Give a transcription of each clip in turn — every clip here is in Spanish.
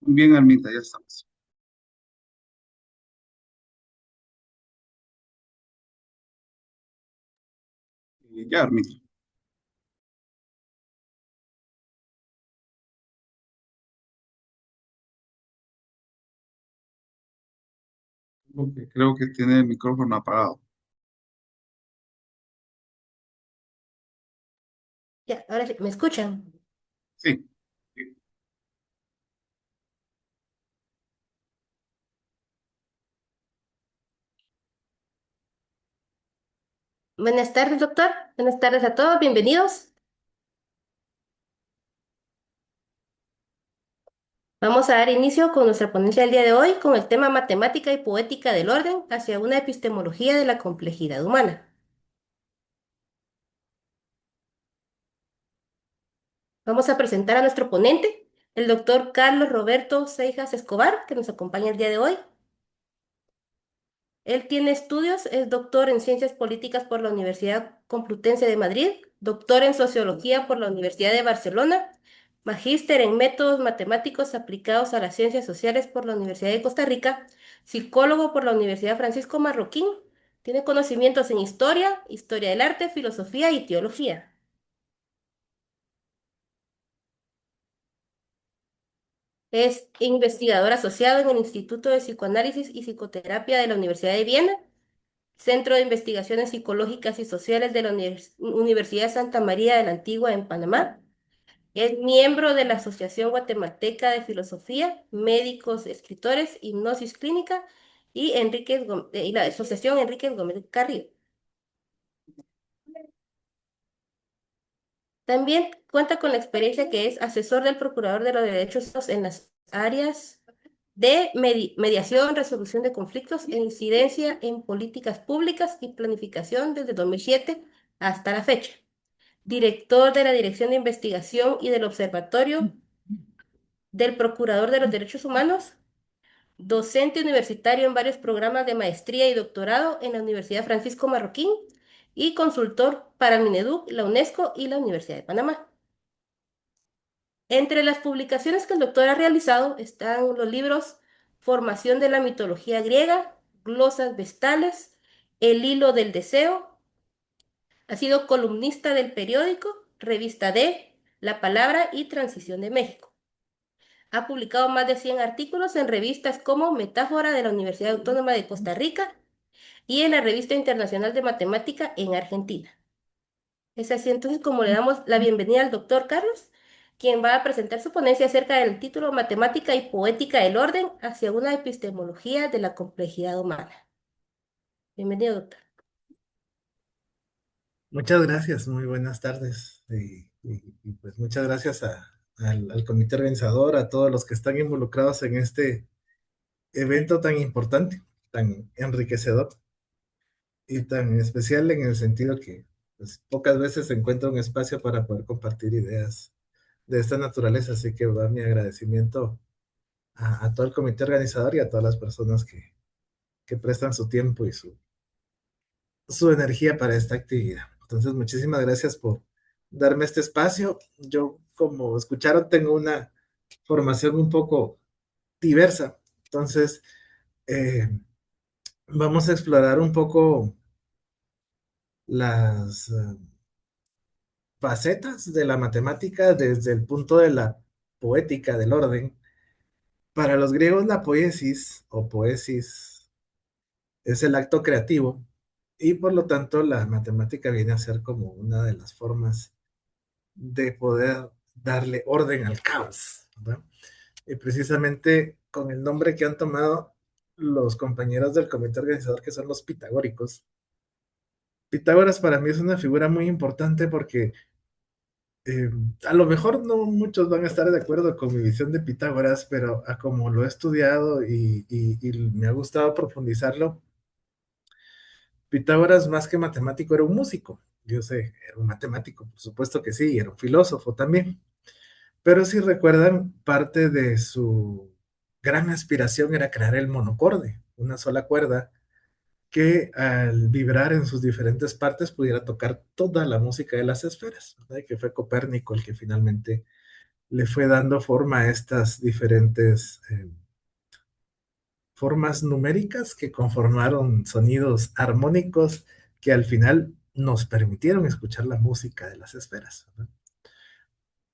Bien, Armita, ya estamos. Ya, Armita. Creo que tiene el micrófono apagado. Ya, ahora sí, ¿me escuchan? Sí. Sí. Buenas tardes, doctor. Buenas tardes a todos, bienvenidos. Vamos a dar inicio con nuestra ponencia del día de hoy con el tema matemática y poética del orden hacia una epistemología de la complejidad humana. Vamos a presentar a nuestro ponente, el doctor Carlos Roberto Seijas Escobar, que nos acompaña el día de hoy. Él tiene estudios, es doctor en Ciencias Políticas por la Universidad Complutense de Madrid, doctor en Sociología por la Universidad de Barcelona, magíster en Métodos Matemáticos Aplicados a las Ciencias Sociales por la Universidad de Costa Rica, psicólogo por la Universidad Francisco Marroquín, tiene conocimientos en historia, historia del arte, filosofía y teología. Es investigador asociado en el Instituto de Psicoanálisis y Psicoterapia de la Universidad de Viena, Centro de Investigaciones Psicológicas y Sociales de la Universidad Santa María de la Antigua en Panamá. Es miembro de la Asociación Guatemalteca de Filosofía, Médicos, Escritores, Hipnosis Clínica y la Asociación Enríquez Gómez Carrillo. También cuenta con la experiencia que es asesor del Procurador de los Derechos Humanos en las áreas de mediación, resolución de conflictos e incidencia en políticas públicas y planificación desde 2007 hasta la fecha. Director de la Dirección de Investigación y del Observatorio del Procurador de los Derechos Humanos, docente universitario en varios programas de maestría y doctorado en la Universidad Francisco Marroquín y consultor para Mineduc, la UNESCO y la Universidad de Panamá. Entre las publicaciones que el doctor ha realizado están los libros Formación de la mitología griega, Glosas vestales, El hilo del deseo. Ha sido columnista del periódico, Revista D, La Palabra y Transición de México. Ha publicado más de 100 artículos en revistas como Metáfora de la Universidad Autónoma de Costa Rica y en la Revista Internacional de Matemática en Argentina. Es así entonces como le damos la bienvenida al doctor Carlos, quien va a presentar su ponencia acerca del título Matemática y Poética del Orden hacia una epistemología de la complejidad humana. Bienvenido, doctor. Muchas gracias, muy buenas tardes. Pues muchas gracias al comité organizador, a todos los que están involucrados en este evento tan importante, tan enriquecedor y tan especial en el sentido que pues, pocas veces se encuentra un espacio para poder compartir ideas de esta naturaleza. Así que va mi agradecimiento a todo el comité organizador y a todas las personas que prestan su tiempo y su energía para esta actividad. Entonces, muchísimas gracias por darme este espacio. Yo, como escucharon, tengo una formación un poco diversa. Entonces, eh, vamos a explorar un poco las facetas de la matemática desde el punto de la poética del orden. Para los griegos, la poiesis o poesis es el acto creativo y por lo tanto la matemática viene a ser como una de las formas de poder darle orden al caos, ¿verdad? Y precisamente con el nombre que han tomado los compañeros del comité organizador, que son los pitagóricos. Pitágoras para mí es una figura muy importante porque eh, a lo mejor no muchos van a estar de acuerdo con mi visión de Pitágoras, pero a como lo he estudiado y me ha gustado profundizarlo, Pitágoras más que matemático era un músico. Yo sé, era un matemático, por supuesto que sí, y era un filósofo también. Pero si recuerdan, parte de su gran aspiración era crear el monocorde, una sola cuerda que al vibrar en sus diferentes partes pudiera tocar toda la música de las esferas, ¿verdad? Y que fue Copérnico el que finalmente le fue dando forma a estas diferentes formas numéricas que conformaron sonidos armónicos que al final nos permitieron escuchar la música de las esferas, ¿no?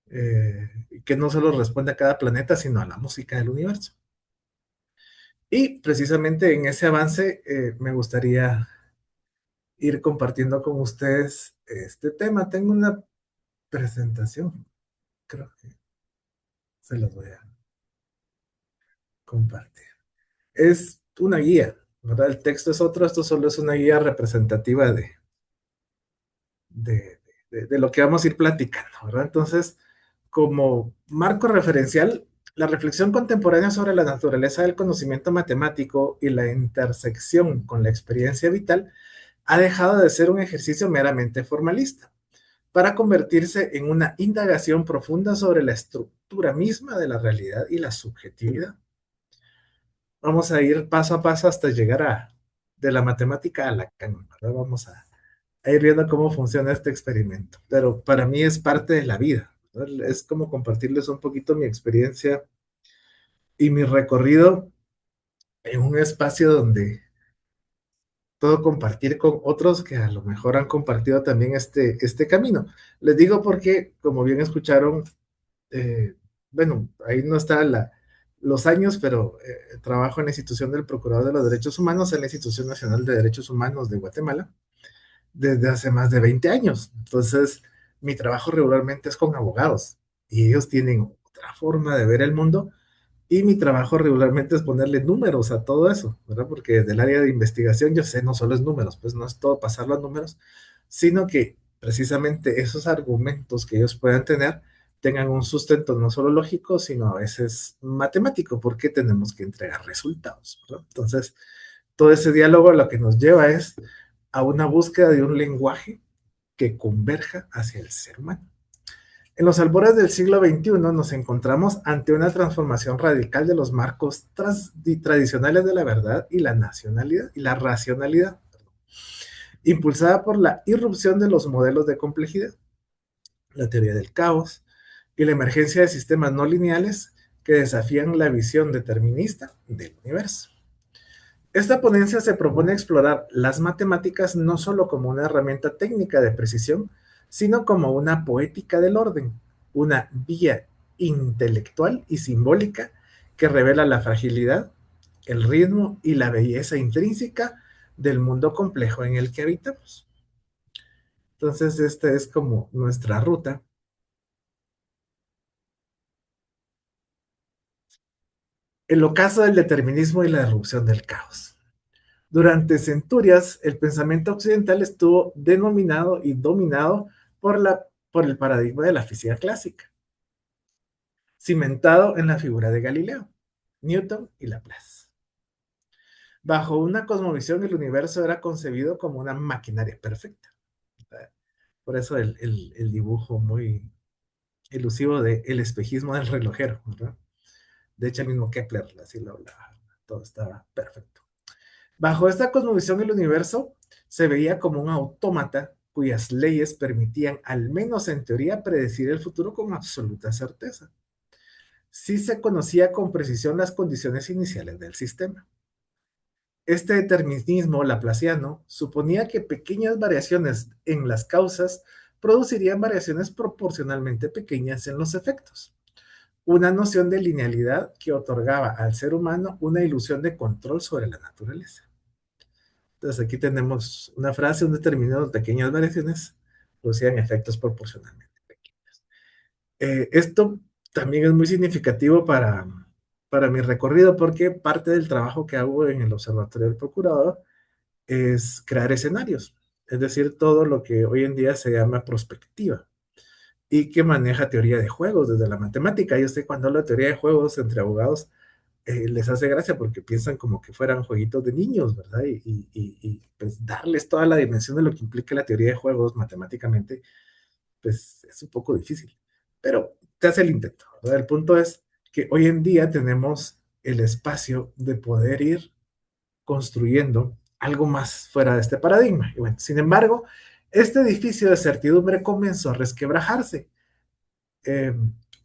Que no solo responde a cada planeta, sino a la música del universo. Y precisamente en ese avance me gustaría ir compartiendo con ustedes este tema. Tengo una presentación, creo que se las voy a compartir. Es una guía, ¿verdad? El texto es otro, esto solo es una guía representativa de, de lo que vamos a ir platicando, ¿verdad? Entonces, como marco referencial, la reflexión contemporánea sobre la naturaleza del conocimiento matemático y la intersección con la experiencia vital ha dejado de ser un ejercicio meramente formalista para convertirse en una indagación profunda sobre la estructura misma de la realidad y la subjetividad. Vamos a ir paso a paso hasta llegar de la matemática a Lacan, ¿verdad? Vamos a ir viendo cómo funciona este experimento, pero para mí es parte de la vida, ¿verdad? Es como compartirles un poquito mi experiencia y mi recorrido en un espacio donde puedo compartir con otros que a lo mejor han compartido también este camino. Les digo porque, como bien escucharon, eh, bueno, ahí no está los años, pero trabajo en la institución del Procurador de los Derechos Humanos, en la Institución Nacional de Derechos Humanos de Guatemala, desde hace más de 20 años. Entonces, mi trabajo regularmente es con abogados y ellos tienen otra forma de ver el mundo y mi trabajo regularmente es ponerle números a todo eso, ¿verdad? Porque desde el área de investigación yo sé, no solo es números, pues no es todo pasarlo a números, sino que precisamente esos argumentos que ellos puedan tener tengan un sustento no solo lógico, sino a veces matemático, porque tenemos que entregar resultados, ¿verdad? Entonces, todo ese diálogo lo que nos lleva es a una búsqueda de un lenguaje que converja hacia el ser humano. En los albores del siglo XXI nos encontramos ante una transformación radical de los marcos tradicionales de la verdad y la nacionalidad y la racionalidad, impulsada por la irrupción de los modelos de complejidad, la teoría del caos y la emergencia de sistemas no lineales que desafían la visión determinista del universo. Esta ponencia se propone explorar las matemáticas no solo como una herramienta técnica de precisión, sino como una poética del orden, una vía intelectual y simbólica que revela la fragilidad, el ritmo y la belleza intrínseca del mundo complejo en el que habitamos. Entonces, esta es como nuestra ruta. El ocaso del determinismo y la erupción del caos. Durante centurias, el pensamiento occidental estuvo denominado y dominado por el paradigma de la física clásica, cimentado en la figura de Galileo, Newton y Laplace. Bajo una cosmovisión, el universo era concebido como una maquinaria perfecta. Por eso el dibujo muy elusivo de el espejismo del relojero, ¿verdad? De hecho, el mismo Kepler así lo hablaba, todo estaba perfecto. Bajo esta cosmovisión, el universo se veía como un autómata cuyas leyes permitían, al menos en teoría, predecir el futuro con absoluta certeza. Sí se conocía con precisión las condiciones iniciales del sistema. Este determinismo laplaciano suponía que pequeñas variaciones en las causas producirían variaciones proporcionalmente pequeñas en los efectos. Una noción de linealidad que otorgaba al ser humano una ilusión de control sobre la naturaleza. Entonces aquí tenemos una frase, un determinado de pequeñas variaciones producían efectos proporcionalmente pequeños. Esto también es muy significativo para mi recorrido porque parte del trabajo que hago en el Observatorio del Procurador es crear escenarios, es decir, todo lo que hoy en día se llama prospectiva y que maneja teoría de juegos desde la matemática. Yo sé cuando hablo de teoría de juegos entre abogados, les hace gracia porque piensan como que fueran jueguitos de niños, ¿verdad? Pues darles toda la dimensión de lo que implica la teoría de juegos matemáticamente, pues es un poco difícil. Pero te hace el intento, ¿verdad? El punto es que hoy en día tenemos el espacio de poder ir construyendo algo más fuera de este paradigma. Y bueno, sin embargo, este edificio de certidumbre comenzó a resquebrajarse. Eh,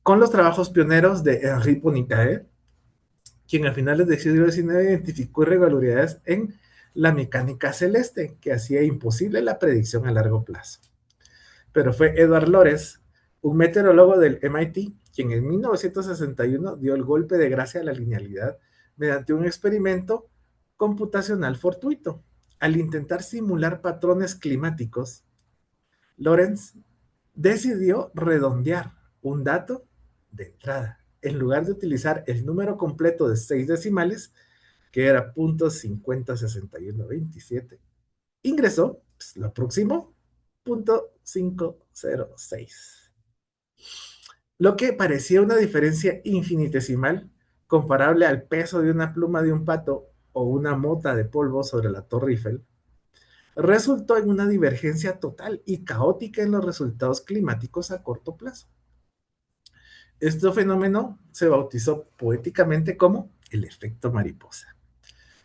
con los trabajos pioneros de Henri Poincaré, quien a finales del siglo XIX identificó irregularidades en la mecánica celeste, que hacía imposible la predicción a largo plazo. Pero fue Edward Lorenz, un meteorólogo del MIT, quien en 1961 dio el golpe de gracia a la linealidad mediante un experimento computacional fortuito. Al intentar simular patrones climáticos, Lorenz decidió redondear un dato de entrada. En lugar de utilizar el número completo de 6 decimales, que era .506127, ingresó, pues, lo próximo, .506. Lo que parecía una diferencia infinitesimal, comparable al peso de una pluma de un pato o una mota de polvo sobre la Torre Eiffel, resultó en una divergencia total y caótica en los resultados climáticos a corto plazo. Este fenómeno se bautizó poéticamente como el efecto mariposa.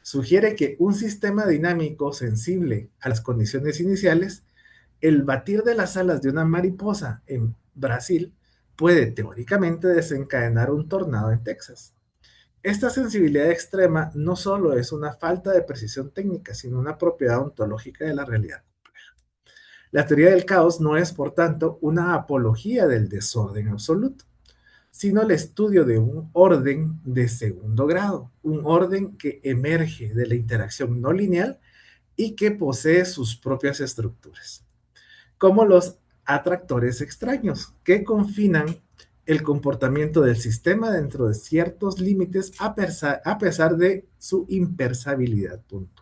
Sugiere que un sistema dinámico sensible a las condiciones iniciales, el batir de las alas de una mariposa en Brasil puede teóricamente desencadenar un tornado en Texas. Esta sensibilidad extrema no solo es una falta de precisión técnica, sino una propiedad ontológica de la realidad. La teoría del caos no es, por tanto, una apología del desorden absoluto, sino el estudio de un orden de segundo grado, un orden que emerge de la interacción no lineal y que posee sus propias estructuras, como los atractores extraños, que confinan el comportamiento del sistema dentro de ciertos límites a pesar de su impersabilidad puntual.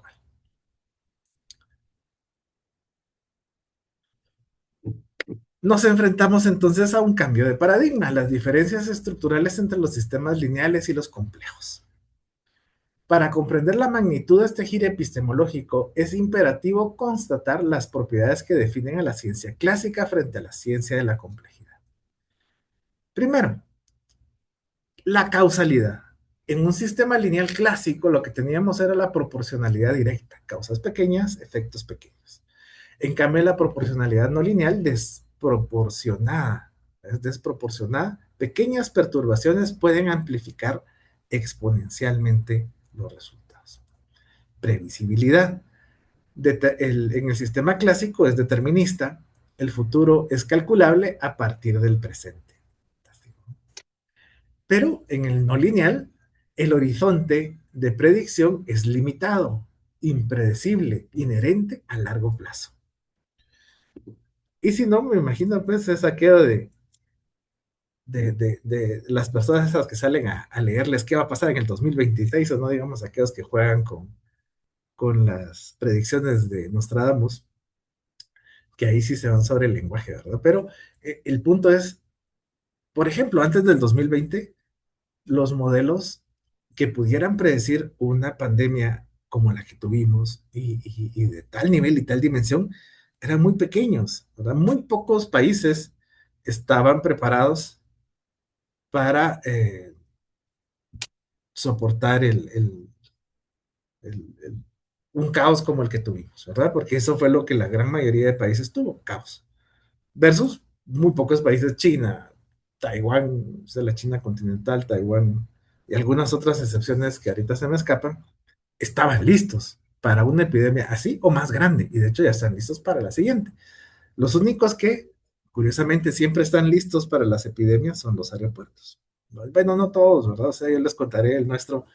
Nos enfrentamos entonces a un cambio de paradigma, las diferencias estructurales entre los sistemas lineales y los complejos. Para comprender la magnitud de este giro epistemológico, es imperativo constatar las propiedades que definen a la ciencia clásica frente a la ciencia de la complejidad. Primero, la causalidad. En un sistema lineal clásico, lo que teníamos era la proporcionalidad directa, causas pequeñas, efectos pequeños. En cambio, la proporcionalidad no lineal desproporcionada, es desproporcionada. Pequeñas perturbaciones pueden amplificar exponencialmente los resultados. Previsibilidad. En el sistema clásico es determinista, el futuro es calculable a partir del presente. Pero en el no lineal, el horizonte de predicción es limitado, impredecible, inherente a largo plazo. Y si no, me imagino pues es aquello de las personas esas que salen a leerles qué va a pasar en el 2026, o no digamos aquellos que juegan con las predicciones de Nostradamus, que ahí sí se van sobre el lenguaje, ¿verdad? Pero el punto es, por ejemplo, antes del 2020, los modelos que pudieran predecir una pandemia como la que tuvimos y de tal nivel y tal dimensión eran muy pequeños, ¿verdad? Muy pocos países estaban preparados para soportar un caos como el que tuvimos, ¿verdad? Porque eso fue lo que la gran mayoría de países tuvo, caos. Versus muy pocos países, China, Taiwán, o sea, la China continental, Taiwán y algunas otras excepciones que ahorita se me escapan, estaban listos para una epidemia así o más grande, y de hecho ya están listos para la siguiente. Los únicos que, curiosamente, siempre están listos para las epidemias son los aeropuertos. Bueno, no todos, ¿verdad? O sea, yo les contaré el nuestro.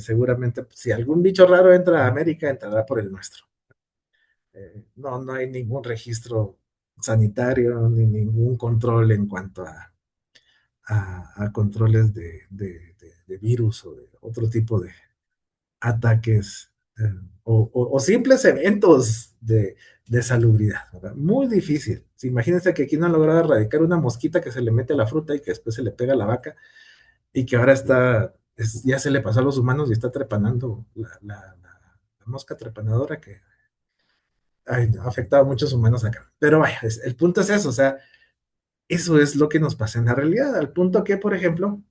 Seguramente, si algún bicho raro entra a América, entrará por el nuestro. No hay ningún registro sanitario ni ningún control en cuanto a controles de virus o de otro tipo de ataques o simples eventos de salubridad, ¿verdad? Muy difícil. Imagínense que aquí no han logrado erradicar una mosquita que se le mete a la fruta y que después se le pega a la vaca y que ahora ya se le pasó a los humanos y está trepanando la mosca trepanadora que ha afectado a muchos humanos acá. Pero vaya, el punto es eso, o sea, eso es lo que nos pasa en la realidad, al punto que, por ejemplo,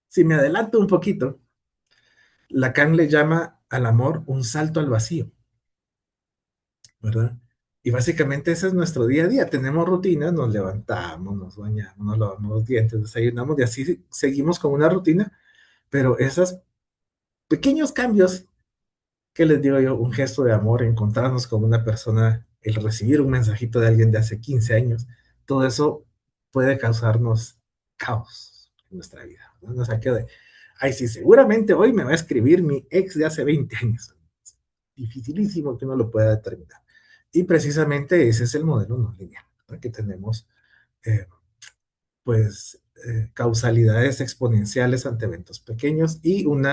si me adelanto un poquito, Lacan le llama al amor un salto al vacío, ¿verdad? Y básicamente ese es nuestro día a día. Tenemos rutinas, nos levantamos, nos bañamos, nos lavamos los dientes, desayunamos y así seguimos con una rutina, pero esos pequeños cambios, ¿qué les digo yo? Un gesto de amor, encontrarnos con una persona, el recibir un mensajito de alguien de hace 15 años, todo eso puede causarnos caos en nuestra vida, ¿no? Nos saque de, ay, sí, seguramente hoy me va a escribir mi ex de hace 20 años. Dificilísimo que uno lo pueda determinar. Y precisamente ese es el modelo no lineal, ¿no? Que tenemos, eh, pues, causalidades exponenciales ante eventos pequeños y un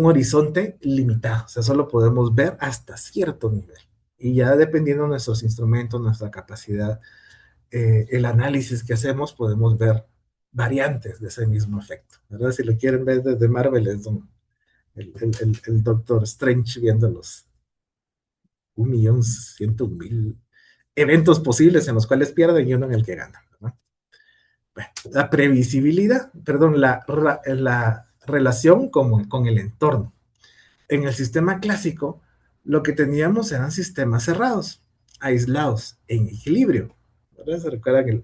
horizonte limitado, o sea, solo podemos ver hasta cierto nivel. Y ya dependiendo de nuestros instrumentos, nuestra capacidad, el análisis que hacemos, podemos ver variantes de ese mismo efecto, ¿verdad? Si lo quieren ver desde Marvel, es el Doctor Strange viendo los 1.101.000 eventos posibles en los cuales pierden y uno en el que gana, ¿verdad? Bueno, la previsibilidad, perdón, la relación con el entorno. En el sistema clásico, lo que teníamos eran sistemas cerrados, aislados, en equilibrio. ¿Verdad? Se recuerdan que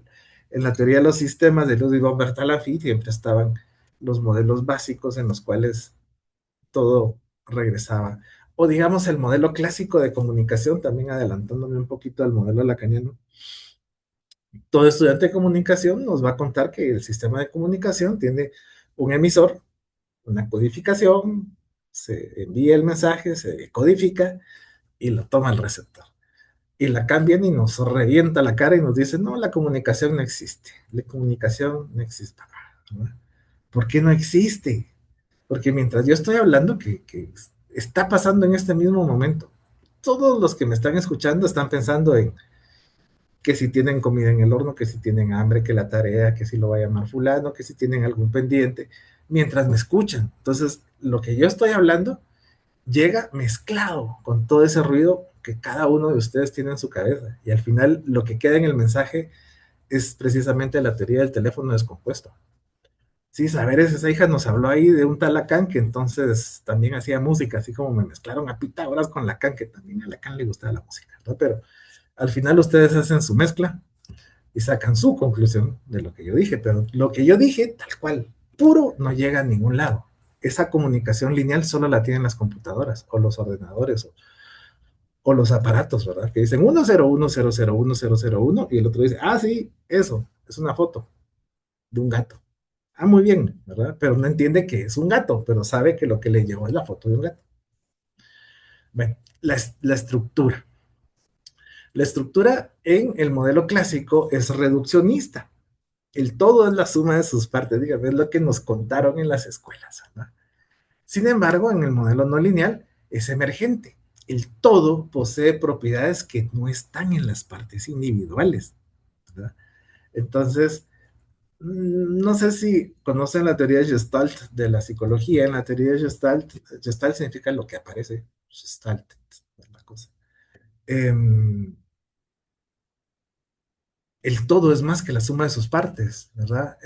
en la teoría de los sistemas de Ludwig von Bertalanffy siempre estaban los modelos básicos en los cuales todo regresaba. O digamos el modelo clásico de comunicación, también adelantándome un poquito al modelo lacaniano. Todo estudiante de comunicación nos va a contar que el sistema de comunicación tiene un emisor, una codificación, se envía el mensaje, se codifica y lo toma el receptor. Y la cambian y nos revienta la cara y nos dice, no, la comunicación no existe. La comunicación no existe. ¿No? ¿Por qué no existe? Porque mientras yo estoy hablando, que está pasando en este mismo momento, todos los que me están escuchando están pensando en que si tienen comida en el horno, que si tienen hambre, que la tarea, que si lo va a llamar fulano, que si tienen algún pendiente, mientras me escuchan. Entonces, lo que yo estoy hablando llega mezclado con todo ese ruido que cada uno de ustedes tiene en su cabeza. Y al final, lo que queda en el mensaje es precisamente la teoría del teléfono descompuesto. Sí, Saberes, esa hija nos habló ahí de un tal Lacan que entonces también hacía música, así como me mezclaron a Pitágoras con Lacan, que también a Lacan le gustaba la música, ¿no? Pero al final ustedes hacen su mezcla y sacan su conclusión de lo que yo dije, pero lo que yo dije, tal cual, puro, no llega a ningún lado. Esa comunicación lineal solo la tienen las computadoras o los ordenadores o los aparatos, ¿verdad? Que dicen 101001001 y el otro dice, ah, sí, eso, es una foto de un gato. Ah, muy bien, ¿verdad? Pero no entiende que es un gato, pero sabe que lo que le llevó es la foto de un gato. Bueno, la estructura. La estructura en el modelo clásico es reduccionista. El todo es la suma de sus partes, dígame, es lo que nos contaron en las escuelas, ¿verdad? Sin embargo, en el modelo no lineal es emergente. El todo posee propiedades que no están en las partes individuales, ¿verdad? Entonces, no sé si conocen la teoría de Gestalt de la psicología. En la teoría de Gestalt, Gestalt significa lo que aparece, Gestalt es la cosa. El todo es más que la suma de sus partes, ¿verdad?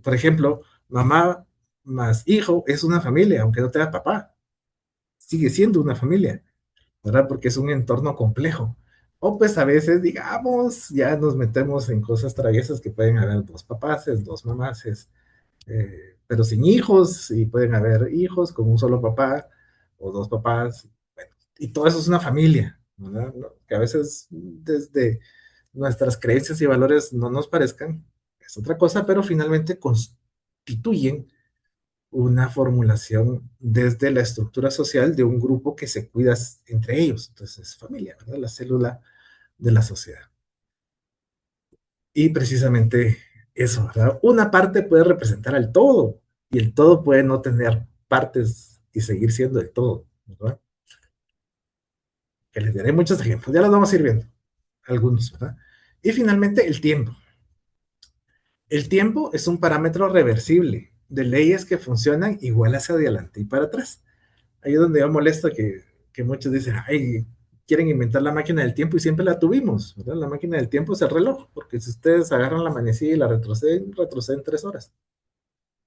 Por ejemplo, mamá más hijo es una familia, aunque no tenga papá, sigue siendo una familia, ¿verdad? Porque es un entorno complejo. O pues a veces, digamos, ya nos metemos en cosas traviesas que pueden haber dos papás, dos mamás, pero sin hijos, y pueden haber hijos con un solo papá o dos papás, bueno, y todo eso es una familia, ¿verdad? ¿No? Que a veces desde nuestras creencias y valores no nos parezcan, es otra cosa, pero finalmente constituyen una formulación desde la estructura social de un grupo que se cuida entre ellos. Entonces es familia, ¿verdad? La célula de la sociedad. Y precisamente eso, ¿verdad? Una parte puede representar al todo y el todo puede no tener partes y seguir siendo el todo, ¿verdad? Que les daré muchos ejemplos, ya los vamos a ir viendo, algunos, ¿verdad? Y finalmente el tiempo. El tiempo es un parámetro reversible de leyes que funcionan igual hacia adelante y para atrás. Ahí es donde yo molesto que muchos dicen, ay, quieren inventar la máquina del tiempo y siempre la tuvimos, ¿verdad? La máquina del tiempo es el reloj, porque si ustedes agarran la manecilla y la retroceden 3 horas,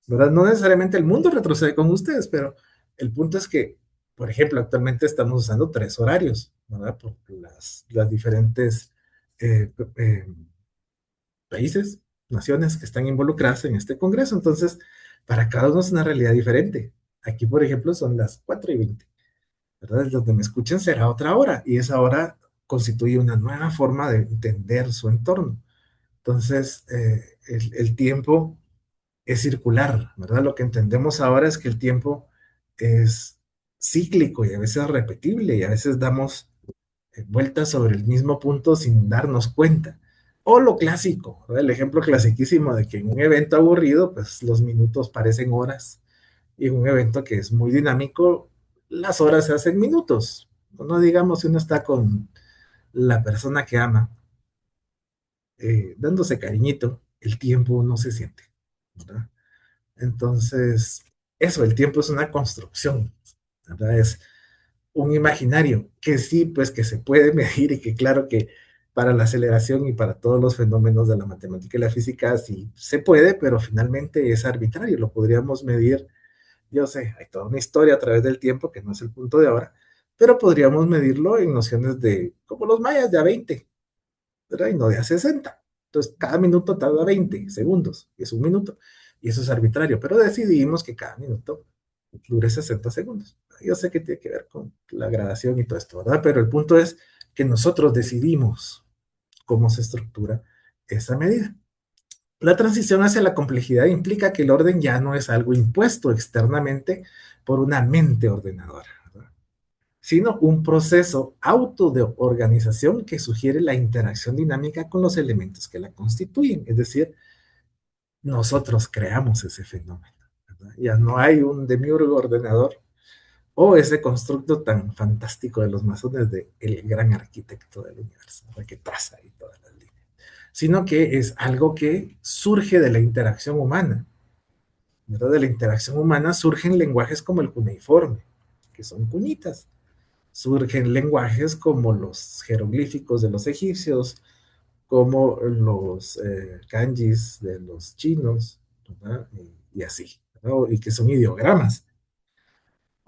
¿verdad? No necesariamente el mundo retrocede con ustedes, pero el punto es que, por ejemplo, actualmente estamos usando 3 horarios, ¿verdad? Por las diferentes eh, eh, países, naciones que están involucradas en este Congreso. Entonces, para cada uno es una realidad diferente. Aquí, por ejemplo, son las 4:20, ¿verdad? Donde me escuchen será otra hora y esa hora constituye una nueva forma de entender su entorno. Entonces, el tiempo es circular, ¿verdad? Lo que entendemos ahora es que el tiempo es cíclico y a veces repetible y a veces damos vueltas sobre el mismo punto sin darnos cuenta. O lo clásico, ¿verdad? El ejemplo clasiquísimo de que en un evento aburrido, pues los minutos parecen horas y en un evento que es muy dinámico, las horas se hacen minutos. No digamos si uno está con la persona que ama, dándose cariñito, el tiempo no se siente, ¿verdad? Entonces, eso, el tiempo es una construcción, ¿verdad? Es un imaginario que sí, pues que se puede medir y que claro que para la aceleración y para todos los fenómenos de la matemática y la física sí se puede, pero finalmente es arbitrario, lo podríamos medir, yo sé, hay toda una historia a través del tiempo que no es el punto de ahora, pero podríamos medirlo en nociones de, como los mayas, de a 20, ¿verdad? Y no de a 60. Entonces, cada minuto tarda 20 segundos, y es un minuto, y eso es arbitrario, pero decidimos que cada minuto dure 60 segundos. Yo sé que tiene que ver con la gradación y todo esto, ¿verdad? Pero el punto es que nosotros decidimos cómo se estructura esa medida. La transición hacia la complejidad implica que el orden ya no es algo impuesto externamente por una mente ordenadora, ¿verdad? Sino un proceso auto de organización que sugiere la interacción dinámica con los elementos que la constituyen. Es decir, nosotros creamos ese fenómeno, ¿verdad? Ya no hay un demiurgo ordenador o ese constructo tan fantástico de los masones de el gran arquitecto del universo, ¿verdad? Que traza ahí todas las líneas, sino que es algo que surge de la interacción humana, ¿verdad? De la interacción humana surgen lenguajes como el cuneiforme, que son cuñitas, surgen lenguajes como los jeroglíficos de los egipcios, como los kanjis de los chinos, ¿verdad? Y así, ¿verdad? Y que son ideogramas,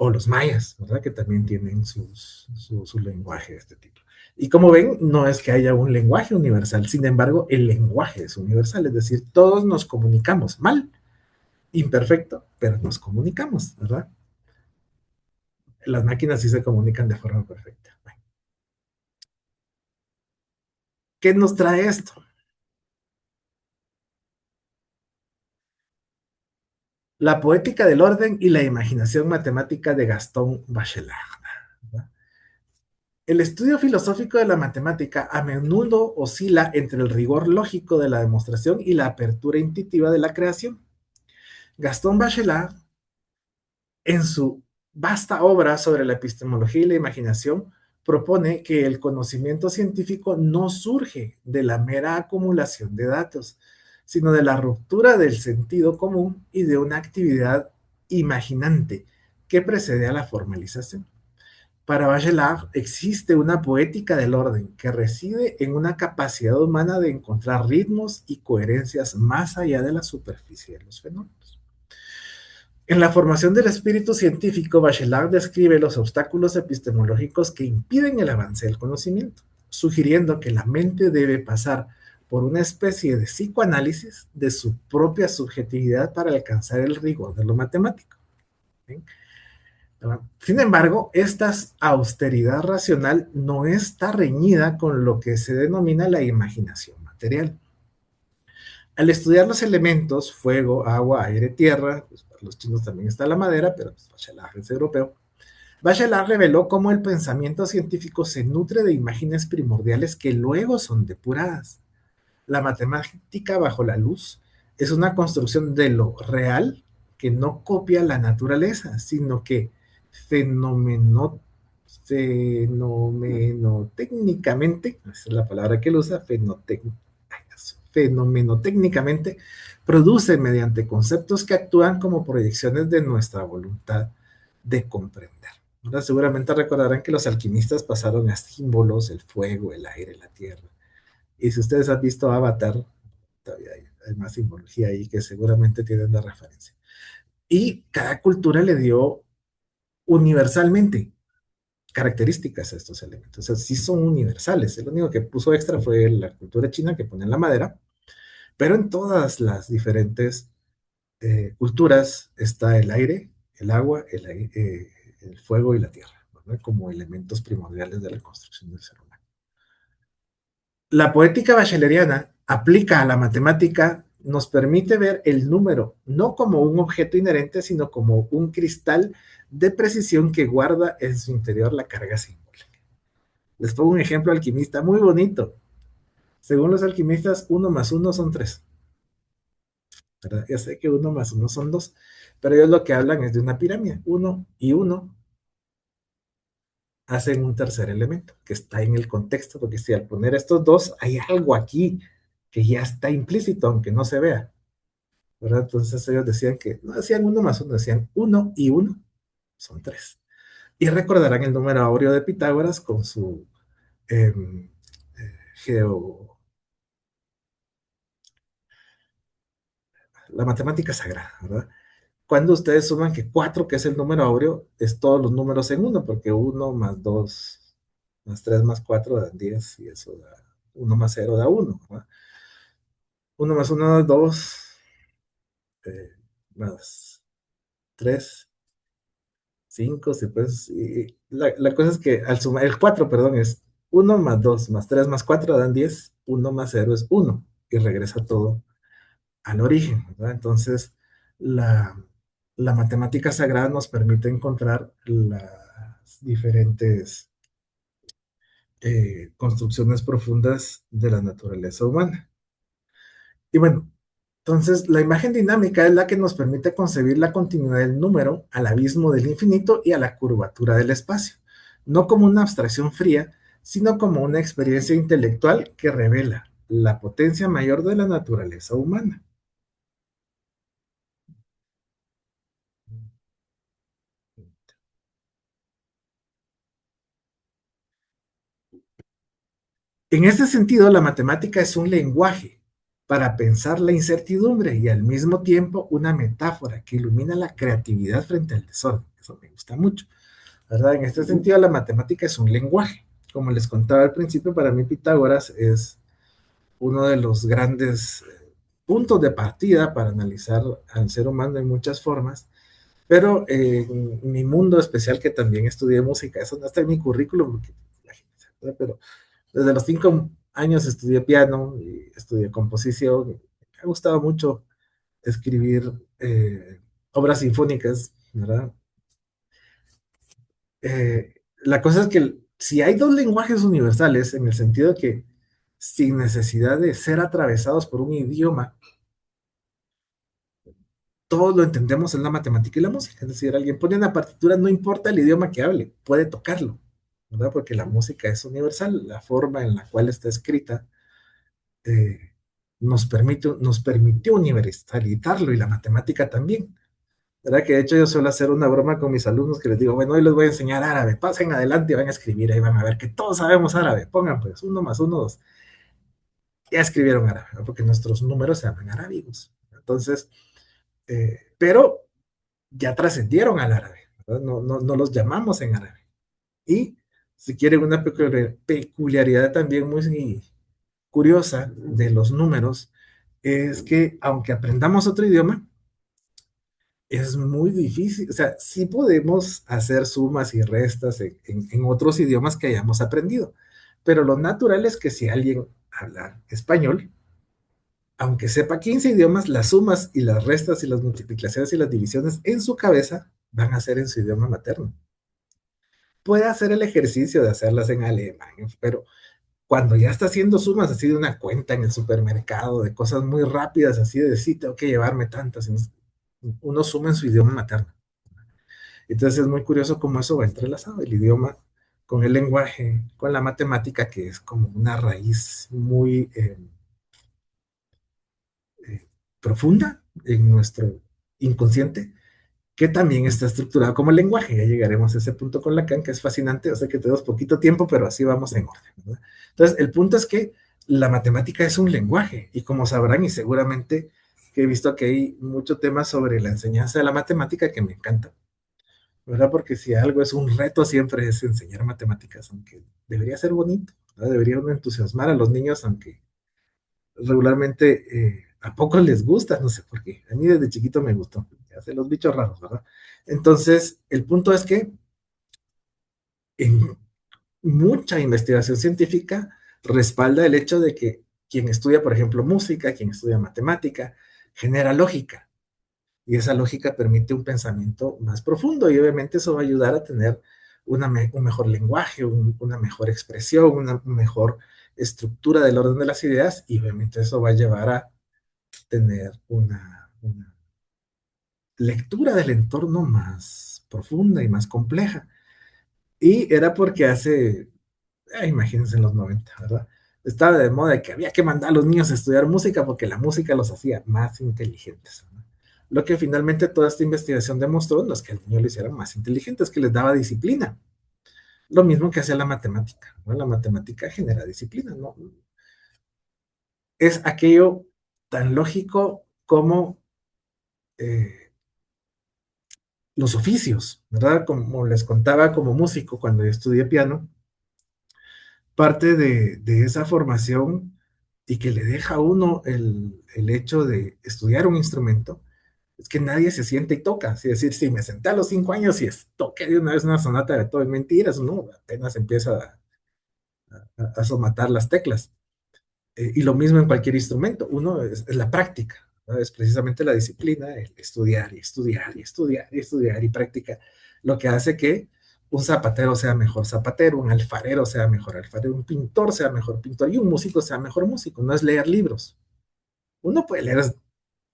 o los mayas, ¿verdad? Que también tienen su lenguaje de este tipo. Y como ven, no es que haya un lenguaje universal, sin embargo, el lenguaje es universal, es decir, todos nos comunicamos mal, imperfecto, pero nos comunicamos, ¿verdad? Las máquinas sí se comunican de forma perfecta. Bueno, ¿qué nos trae esto? La poética del orden y la imaginación matemática de Gastón Bachelard, ¿verdad? El estudio filosófico de la matemática a menudo oscila entre el rigor lógico de la demostración y la apertura intuitiva de la creación. Gastón Bachelard, en su vasta obra sobre la epistemología y la imaginación, propone que el conocimiento científico no surge de la mera acumulación de datos, sino de la ruptura del sentido común y de una actividad imaginante que precede a la formalización. Para Bachelard existe una poética del orden que reside en una capacidad humana de encontrar ritmos y coherencias más allá de la superficie de los fenómenos. En la formación del espíritu científico, Bachelard describe los obstáculos epistemológicos que impiden el avance del conocimiento, sugiriendo que la mente debe pasar por una especie de psicoanálisis de su propia subjetividad para alcanzar el rigor de lo matemático. ¿Sí? Sin embargo, esta austeridad racional no está reñida con lo que se denomina la imaginación material. Al estudiar los elementos, fuego, agua, aire, tierra, pues para los chinos también está la madera, pero pues, Bachelard es europeo, Bachelard reveló cómo el pensamiento científico se nutre de imágenes primordiales que luego son depuradas. La matemática bajo la luz es una construcción de lo real que no copia la naturaleza, sino que fenomeno, fenomenotécnicamente, esa es la palabra que él usa, fenomenotécnicamente, produce mediante conceptos que actúan como proyecciones de nuestra voluntad de comprender. Ahora, seguramente recordarán que los alquimistas pasaron a símbolos, el fuego, el aire, la tierra. Y si ustedes han visto Avatar, todavía hay más simbología ahí que seguramente tienen de referencia. Y cada cultura le dio universalmente características a estos elementos. O sea, sí son universales. El único que puso extra fue la cultura china que pone la madera, pero en todas las diferentes culturas está el aire, el agua, el fuego y la tierra, ¿no? Como elementos primordiales de la construcción del ser humano. La poética bacheleriana aplica a la matemática, nos permite ver el número no como un objeto inherente, sino como un cristal de precisión que guarda en su interior la carga simbólica. Les pongo un ejemplo alquimista muy bonito. Según los alquimistas, 1 más 1 son 3. ¿Verdad? Ya sé que 1 más 1 son 2, pero ellos lo que hablan es de una pirámide. 1 y 1 hacen un tercer elemento que está en el contexto, porque si al poner estos dos hay algo aquí que ya está implícito, aunque no se vea, ¿verdad? Entonces ellos decían que no decían 1 más 1, decían 1 y 1 son 3. Y recordarán el número áureo de Pitágoras con su eh, geo, la matemática sagrada, ¿verdad? Cuando ustedes suman que 4, que es el número áureo, es todos los números en uno, porque 1 más 2 más 3 más 4 dan 10, y eso da 1 más 0 da 1, ¿verdad? 1 más 1 da 2, más 3, 5, pues, y la cosa es que al sumar, el 4, perdón, es 1 más 2 más 3 más 4 dan 10, 1 más 0 es 1, y regresa todo al origen, ¿verdad? Entonces, la, la matemática sagrada nos permite encontrar las diferentes construcciones profundas de la naturaleza humana. Y bueno, entonces la imagen dinámica es la que nos permite concebir la continuidad del número al abismo del infinito y a la curvatura del espacio, no como una abstracción fría, sino como una experiencia intelectual que revela la potencia mayor de la naturaleza humana. En este sentido, la matemática es un lenguaje para pensar la incertidumbre y al mismo tiempo una metáfora que ilumina la creatividad frente al desorden. Eso me gusta mucho, ¿verdad? En este sentido, la matemática es un lenguaje. Como les contaba al principio, para mí Pitágoras es uno de los grandes puntos de partida para analizar al ser humano en muchas formas, pero en mi mundo especial, que también estudié música, eso no está en mi currículum, porque, pero desde los 5 años estudié piano y estudié composición. Me ha gustado mucho escribir obras sinfónicas, ¿verdad? La cosa es que si hay dos lenguajes universales, en el sentido de que sin necesidad de ser atravesados por un idioma, todos lo entendemos en la matemática y la música. Es decir, alguien pone una partitura, no importa el idioma que hable, puede tocarlo, ¿verdad? Porque la música es universal, la forma en la cual está escrita eh, nos permitió universalizarlo, y la matemática también. ¿Verdad? Que de hecho yo suelo hacer una broma con mis alumnos que les digo, bueno, hoy les voy a enseñar árabe, pasen adelante y van a escribir, ahí van a ver que todos sabemos árabe, pongan pues 1 más 1 2. Ya escribieron árabe, ¿no? Porque nuestros números se llaman arábigos. Entonces, pero ya trascendieron al árabe, ¿verdad? No, no, no los llamamos en árabe. Y si quieren una peculiaridad también muy curiosa de los números, es que aunque aprendamos otro idioma, es muy difícil. O sea, sí podemos hacer sumas y restas en otros idiomas que hayamos aprendido, pero lo natural es que si alguien habla español, aunque sepa 15 idiomas, las sumas y las restas y las multiplicaciones y las divisiones en su cabeza van a ser en su idioma materno. Puede hacer el ejercicio de hacerlas en alemán, pero cuando ya está haciendo sumas así de una cuenta en el supermercado, de cosas muy rápidas, así de sí, tengo que llevarme tantas, uno suma en su idioma materno. Entonces es muy curioso cómo eso va entrelazado, el idioma con el lenguaje, con la matemática, que es como una raíz muy eh, profunda en nuestro inconsciente, que también está estructurado como lenguaje. Ya llegaremos a ese punto con Lacan, que es fascinante. O sea que tenemos poquito tiempo, pero así vamos en orden, ¿verdad? Entonces, el punto es que la matemática es un lenguaje, y como sabrán, y seguramente que he visto que hay mucho tema sobre la enseñanza de la matemática que me encanta. ¿verdad? Porque si algo es un reto siempre es enseñar matemáticas, aunque debería ser bonito, ¿verdad? Debería uno entusiasmar a los niños, aunque regularmente a pocos les gusta, no sé por qué. A mí desde chiquito me gustó, hace los bichos raros, ¿verdad? Entonces, el punto es que en mucha investigación científica respalda el hecho de que quien estudia, por ejemplo, música, quien estudia matemática, genera lógica. Y esa lógica permite un pensamiento más profundo y obviamente eso va a ayudar a tener un mejor lenguaje, una mejor expresión, una mejor estructura del orden de las ideas y obviamente eso va a llevar a tener una lectura del entorno más profunda y más compleja. Y era porque imagínense en los 90, ¿verdad? Estaba de moda que había que mandar a los niños a estudiar música porque la música los hacía más inteligentes, ¿no? Lo que finalmente toda esta investigación demostró no es que al niño lo hicieran más inteligente, es que les daba disciplina. Lo mismo que hacía la matemática, ¿no? La matemática genera disciplina, ¿no? Es aquello tan lógico como eh, los oficios, ¿verdad? Como les contaba como músico cuando yo estudié piano, parte de esa formación y que le deja a uno el hecho de estudiar un instrumento, es que nadie se siente y toca. Es decir, si me senté a los 5 años y toqué de una vez una sonata de todo, es mentiras, ¿no? Apenas empieza a somatar las teclas. Y lo mismo en cualquier instrumento, uno es la práctica, ¿no? Es precisamente la disciplina, el estudiar y estudiar y estudiar y estudiar y práctica, lo que hace que un zapatero sea mejor zapatero, un alfarero sea mejor alfarero, un pintor sea mejor pintor y un músico sea mejor músico. No es leer libros. Uno puede leer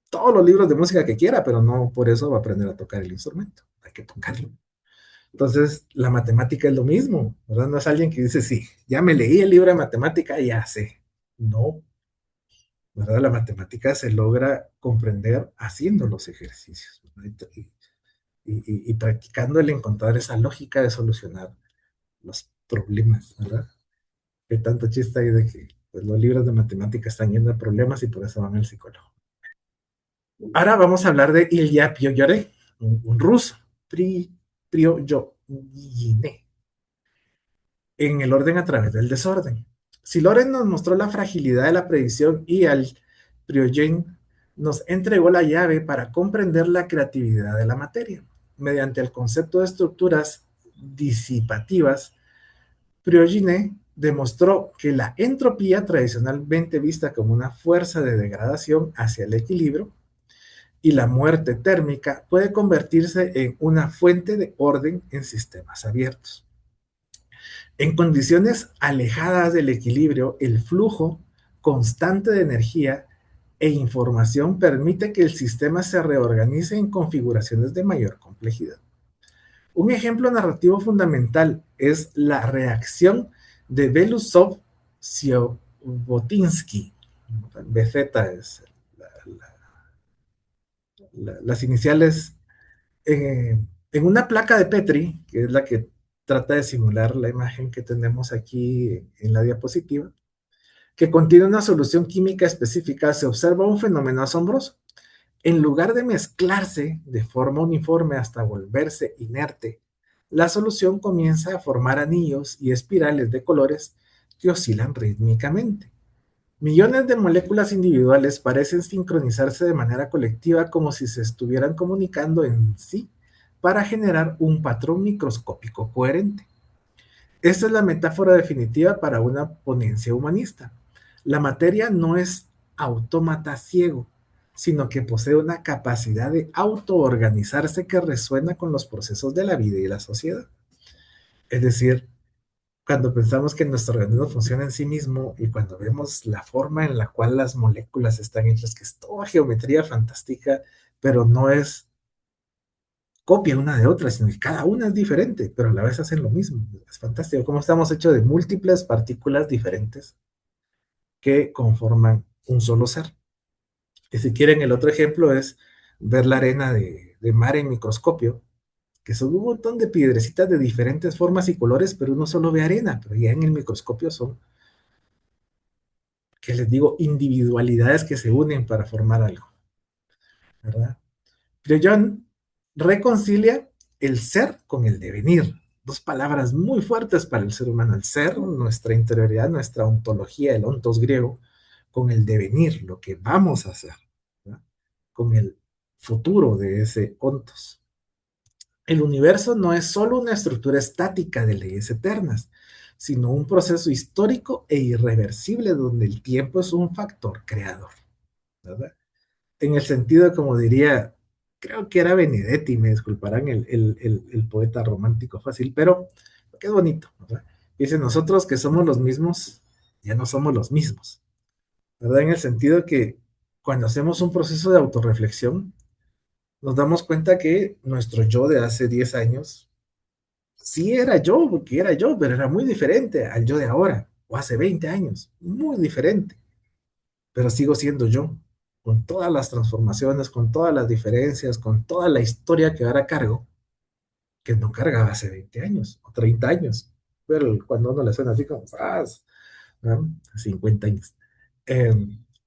todos los libros de música que quiera, pero no por eso va a aprender a tocar el instrumento. Hay que tocarlo. Entonces, la matemática es lo mismo, ¿verdad? No es alguien que dice, sí, ya me leí el libro de matemática y ya sé. No, ¿verdad? La matemática se logra comprender haciendo los ejercicios, ¿verdad? Y practicando el encontrar esa lógica de solucionar los problemas, ¿verdad? Que tanto chiste hay de que pues, los libros de matemática están llenos de problemas y por eso van al psicólogo. Ahora vamos a hablar de Ilya Prioyoré, un ruso, Prioyoré, en el orden a través del desorden. Si Loren nos mostró la fragilidad de la predicción y al Priogen nos entregó la llave para comprender la creatividad de la materia. Mediante el concepto de estructuras disipativas, Priogen demostró que la entropía, tradicionalmente vista como una fuerza de degradación hacia el equilibrio, y la muerte térmica puede convertirse en una fuente de orden en sistemas abiertos. En condiciones alejadas del equilibrio, el flujo constante de energía e información permite que el sistema se reorganice en configuraciones de mayor complejidad. Un ejemplo narrativo fundamental es la reacción de Belousov-Zhabotinsky. BZ es las iniciales en una placa de Petri, que es la que trata de simular la imagen que tenemos aquí en la diapositiva, que contiene una solución química específica, se observa un fenómeno asombroso. En lugar de mezclarse de forma uniforme hasta volverse inerte, la solución comienza a formar anillos y espirales de colores que oscilan rítmicamente. Millones de moléculas individuales parecen sincronizarse de manera colectiva como si se estuvieran comunicando en sí para generar un patrón microscópico coherente. Esta es la metáfora definitiva para una ponencia humanista. La materia no es autómata ciego, sino que posee una capacidad de autoorganizarse que resuena con los procesos de la vida y la sociedad. Es decir, cuando pensamos que nuestro organismo funciona en sí mismo y cuando vemos la forma en la cual las moléculas están hechas, que es toda geometría fantástica, pero no es copia una de otra, sino que cada una es diferente, pero a la vez hacen lo mismo. Es fantástico cómo estamos hechos de múltiples partículas diferentes que conforman un solo ser. Y si quieren, el otro ejemplo es ver la arena de mar en microscopio, que son un montón de piedrecitas de diferentes formas y colores, pero uno solo ve arena, pero ya en el microscopio son, que les digo, individualidades que se unen para formar algo, ¿verdad? Pero John reconcilia el ser con el devenir. Dos palabras muy fuertes para el ser humano: el ser, nuestra interioridad, nuestra ontología, el ontos griego, con el devenir, lo que vamos a hacer, ¿verdad? Con el futuro de ese ontos. El universo no es solo una estructura estática de leyes eternas, sino un proceso histórico e irreversible donde el tiempo es un factor creador, ¿verdad? En el sentido, como diría, creo que era Benedetti, me disculparán el poeta romántico fácil, pero que es bonito, ¿verdad? Dice: nosotros que somos los mismos, ya no somos los mismos, ¿verdad? En el sentido que cuando hacemos un proceso de autorreflexión, nos damos cuenta que nuestro yo de hace 10 años, sí era yo, porque era yo, pero era muy diferente al yo de ahora, o hace 20 años, muy diferente, pero sigo siendo yo, con todas las transformaciones, con todas las diferencias, con toda la historia que ahora cargo, que no cargaba hace 20 años o 30 años, pero cuando uno le suena así como, ¿no? 50 años. Eh,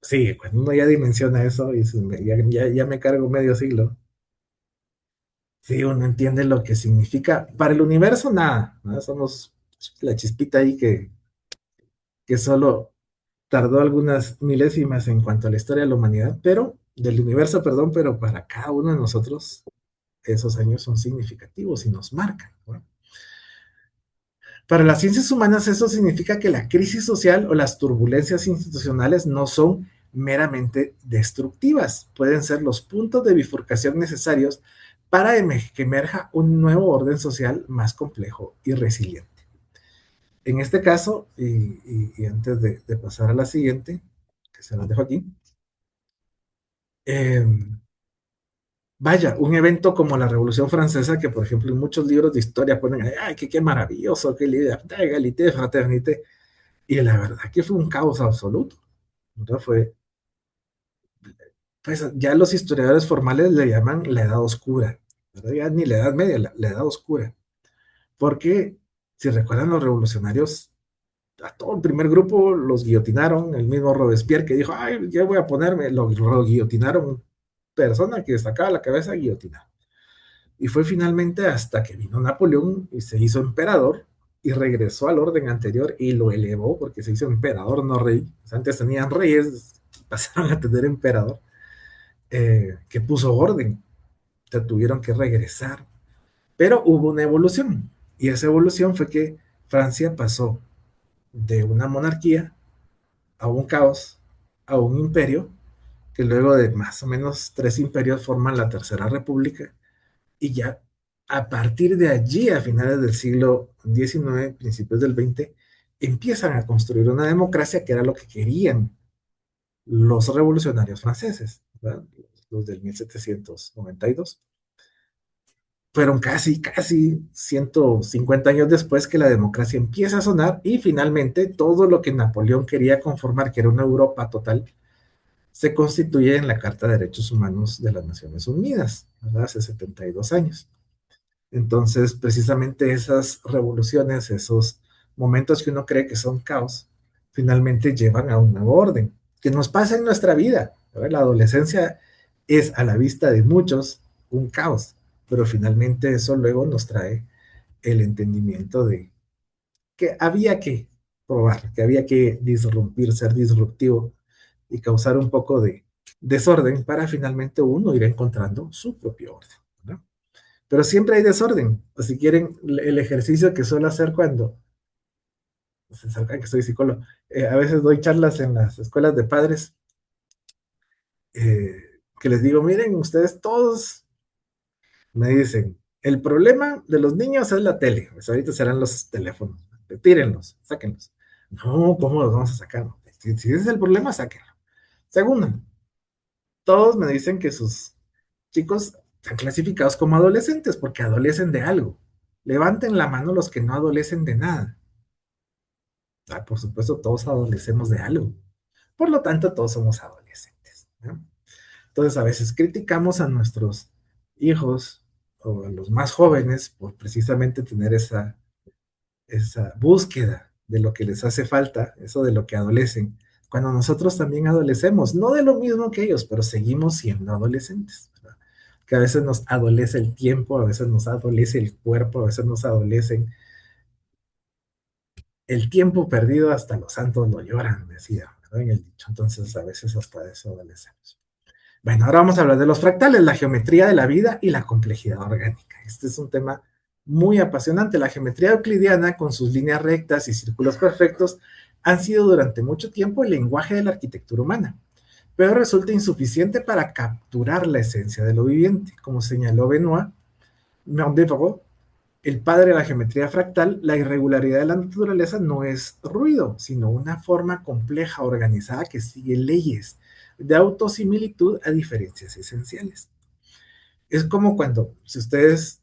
sí, cuando uno ya dimensiona eso y ya me cargo medio siglo, sí, uno entiende lo que significa para el universo. Nada, ¿no? Somos la chispita ahí que solo tardó algunas milésimas en cuanto a la historia de la humanidad, pero del universo, perdón, pero para cada uno de nosotros esos años son significativos y nos marcan, ¿no? Para las ciencias humanas eso significa que la crisis social o las turbulencias institucionales no son meramente destructivas, pueden ser los puntos de bifurcación necesarios para que emerja un nuevo orden social más complejo y resiliente. En este caso, y antes de pasar a la siguiente, que se las dejo aquí, eh, vaya, un evento como la Revolución Francesa, que por ejemplo en muchos libros de historia ponen: ay, qué maravilloso, qué libertad, égalité, fraternité, y la verdad que fue un caos absoluto, ¿verdad? Pues ya los historiadores formales le llaman la Edad Oscura, ¿verdad? Ya ni la Edad Media, la Edad Oscura, porque si recuerdan, los revolucionarios, a todo el primer grupo los guillotinaron. El mismo Robespierre, que dijo: ay, ya voy a ponerme, lo guillotinaron, persona que sacaba la cabeza guillotinada. Y fue finalmente hasta que vino Napoleón y se hizo emperador y regresó al orden anterior y lo elevó, porque se hizo emperador, no rey. O sea, antes tenían reyes, pasaron a tener emperador, que puso orden. O sea, tuvieron que regresar. Pero hubo una evolución. Y esa evolución fue que Francia pasó de una monarquía a un caos, a un imperio, que luego de más o menos 3 imperios forman la Tercera República. Y ya a partir de allí, a finales del siglo XIX, principios del XX, empiezan a construir una democracia, que era lo que querían los revolucionarios franceses, ¿verdad? Los del 1792. Fueron casi 150 años después que la democracia empieza a sonar, y finalmente todo lo que Napoleón quería conformar, que era una Europa total, se constituye en la Carta de Derechos Humanos de las Naciones Unidas, ¿verdad? Hace 72 años. Entonces, precisamente esas revoluciones, esos momentos que uno cree que son caos, finalmente llevan a un nuevo orden, que nos pasa en nuestra vida, ¿verdad? La adolescencia es, a la vista de muchos, un caos, pero finalmente eso luego nos trae el entendimiento de que había que probar, que había que disrumpir, ser disruptivo y causar un poco de desorden para finalmente uno ir encontrando su propio orden, ¿no? Pero siempre hay desorden. O si quieren, el ejercicio que suelo hacer cuando, se saben que soy psicólogo, a veces doy charlas en las escuelas de padres, que les digo: miren, ustedes todos me dicen, el problema de los niños es la tele. Pues ahorita serán los teléfonos. Tírenlos, sáquenlos. No, ¿cómo los vamos a sacar? Si ese es el problema, sáquenlo. Segundo, todos me dicen que sus chicos están clasificados como adolescentes porque adolecen de algo. Levanten la mano los que no adolecen de nada. Por supuesto, todos adolecemos de algo. Por lo tanto, todos somos adolescentes, ¿no? Entonces, a veces criticamos a nuestros hijos o a los más jóvenes por precisamente tener esa búsqueda de lo que les hace falta, eso de lo que adolecen, cuando nosotros también adolecemos, no de lo mismo que ellos, pero seguimos siendo adolescentes, ¿verdad? que a veces nos adolece el tiempo, a veces nos adolece el cuerpo, a veces nos adolecen el tiempo perdido, hasta los santos lo lloran, decía, ¿verdad? En el dicho. Entonces, a veces hasta de eso adolecemos. Bueno, ahora vamos a hablar de los fractales, la geometría de la vida y la complejidad orgánica. Este es un tema muy apasionante. La geometría euclidiana, con sus líneas rectas y círculos perfectos, han sido durante mucho tiempo el lenguaje de la arquitectura humana, pero resulta insuficiente para capturar la esencia de lo viviente. Como señaló Benoit Devereaux, el padre de la geometría fractal, la irregularidad de la naturaleza no es ruido, sino una forma compleja, organizada, que sigue leyes de autosimilitud a diferencias esenciales. Es como cuando, si ustedes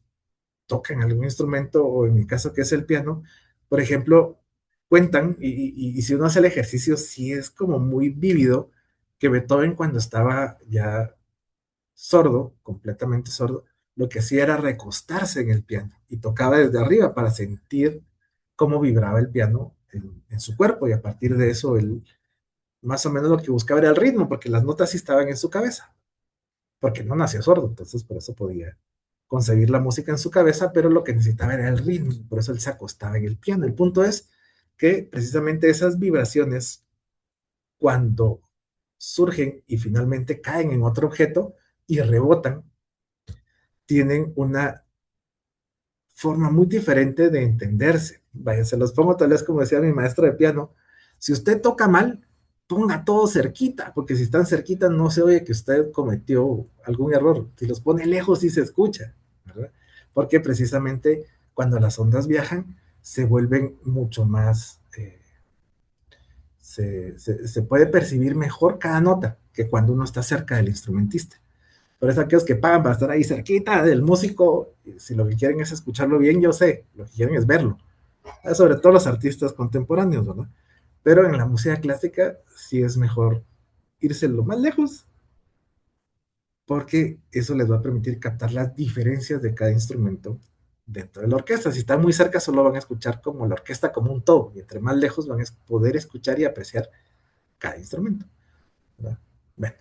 tocan algún instrumento, o en mi caso que es el piano, por ejemplo, cuentan, y si uno hace el ejercicio, sí es como muy vívido, que Beethoven, cuando estaba ya sordo, completamente sordo, lo que hacía era recostarse en el piano y tocaba desde arriba para sentir cómo vibraba el piano en su cuerpo, y a partir de eso él más o menos lo que buscaba era el ritmo, porque las notas sí estaban en su cabeza, porque no nació sordo, entonces por eso podía concebir la música en su cabeza, pero lo que necesitaba era el ritmo, por eso él se acostaba en el piano. El punto es que precisamente esas vibraciones, cuando surgen y finalmente caen en otro objeto y rebotan, tienen una forma muy diferente de entenderse. Vaya, se los pongo tal vez como decía mi maestro de piano: si usted toca mal, ponga todo cerquita, porque si están cerquita no se oye que usted cometió algún error. Si los pone lejos sí se escucha, ¿verdad? Porque precisamente cuando las ondas viajan se vuelven mucho más, se puede percibir mejor cada nota que cuando uno está cerca del instrumentista. Por eso aquellos que pagan para estar ahí cerquita del músico, si lo que quieren es escucharlo bien, yo sé, lo que quieren es verlo. Sobre todo los artistas contemporáneos, ¿verdad? Pero en la música clásica sí es mejor irse lo más lejos, porque eso les va a permitir captar las diferencias de cada instrumento dentro de la orquesta. Si están muy cerca, solo van a escuchar como la orquesta como un todo, y entre más lejos van a poder escuchar y apreciar cada instrumento, ¿verdad? Bueno.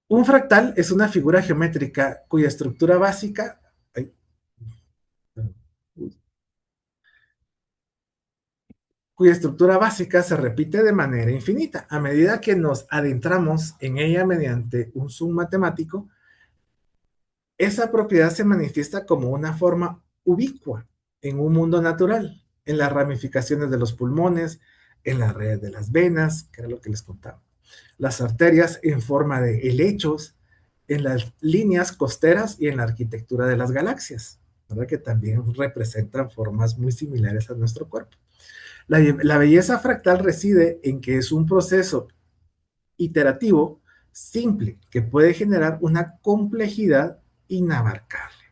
Un fractal es una figura geométrica cuya estructura básica, ay, cuya estructura básica se repite de manera infinita. A medida que nos adentramos en ella mediante un zoom matemático, esa propiedad se manifiesta como una forma ubicua en un mundo natural, en las ramificaciones de los pulmones, en las redes de las venas, que era lo que les contaba, las arterias en forma de helechos, en las líneas costeras y en la arquitectura de las galaxias, ¿verdad? Que también representan formas muy similares a nuestro cuerpo. La belleza fractal reside en que es un proceso iterativo simple que puede generar una complejidad inabarcable.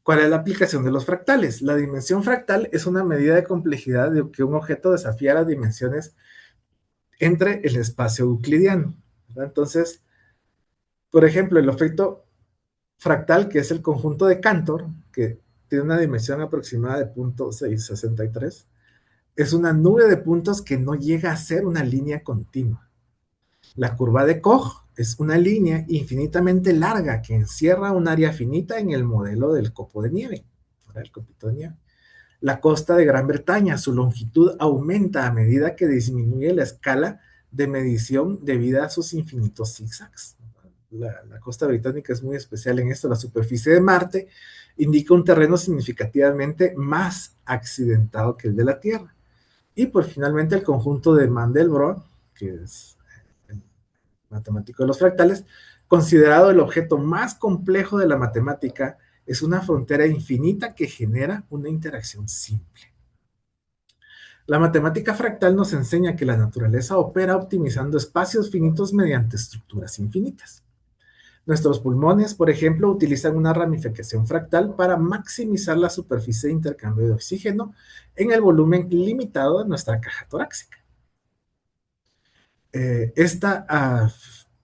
¿Cuál es la aplicación de los fractales? La dimensión fractal es una medida de complejidad de que un objeto desafía las dimensiones entre el espacio euclidiano, ¿verdad? Entonces, por ejemplo, el efecto fractal, que es el conjunto de Cantor, que tiene una dimensión aproximada de 0.663, es una nube de puntos que no llega a ser una línea continua. La curva de Koch es una línea infinitamente larga que encierra un área finita en el modelo del copo de nieve, el copito de nieve. La costa de Gran Bretaña, su longitud aumenta a medida que disminuye la escala de medición debido a sus infinitos zigzags. La costa británica es muy especial en esto. La superficie de Marte indica un terreno significativamente más accidentado que el de la Tierra. Y pues finalmente el conjunto de Mandelbrot, que es el matemático de los fractales, considerado el objeto más complejo de la matemática, es una frontera infinita que genera una interacción simple. La matemática fractal nos enseña que la naturaleza opera optimizando espacios finitos mediante estructuras infinitas. Nuestros pulmones, por ejemplo, utilizan una ramificación fractal para maximizar la superficie de intercambio de oxígeno en el volumen limitado de nuestra caja torácica. Esta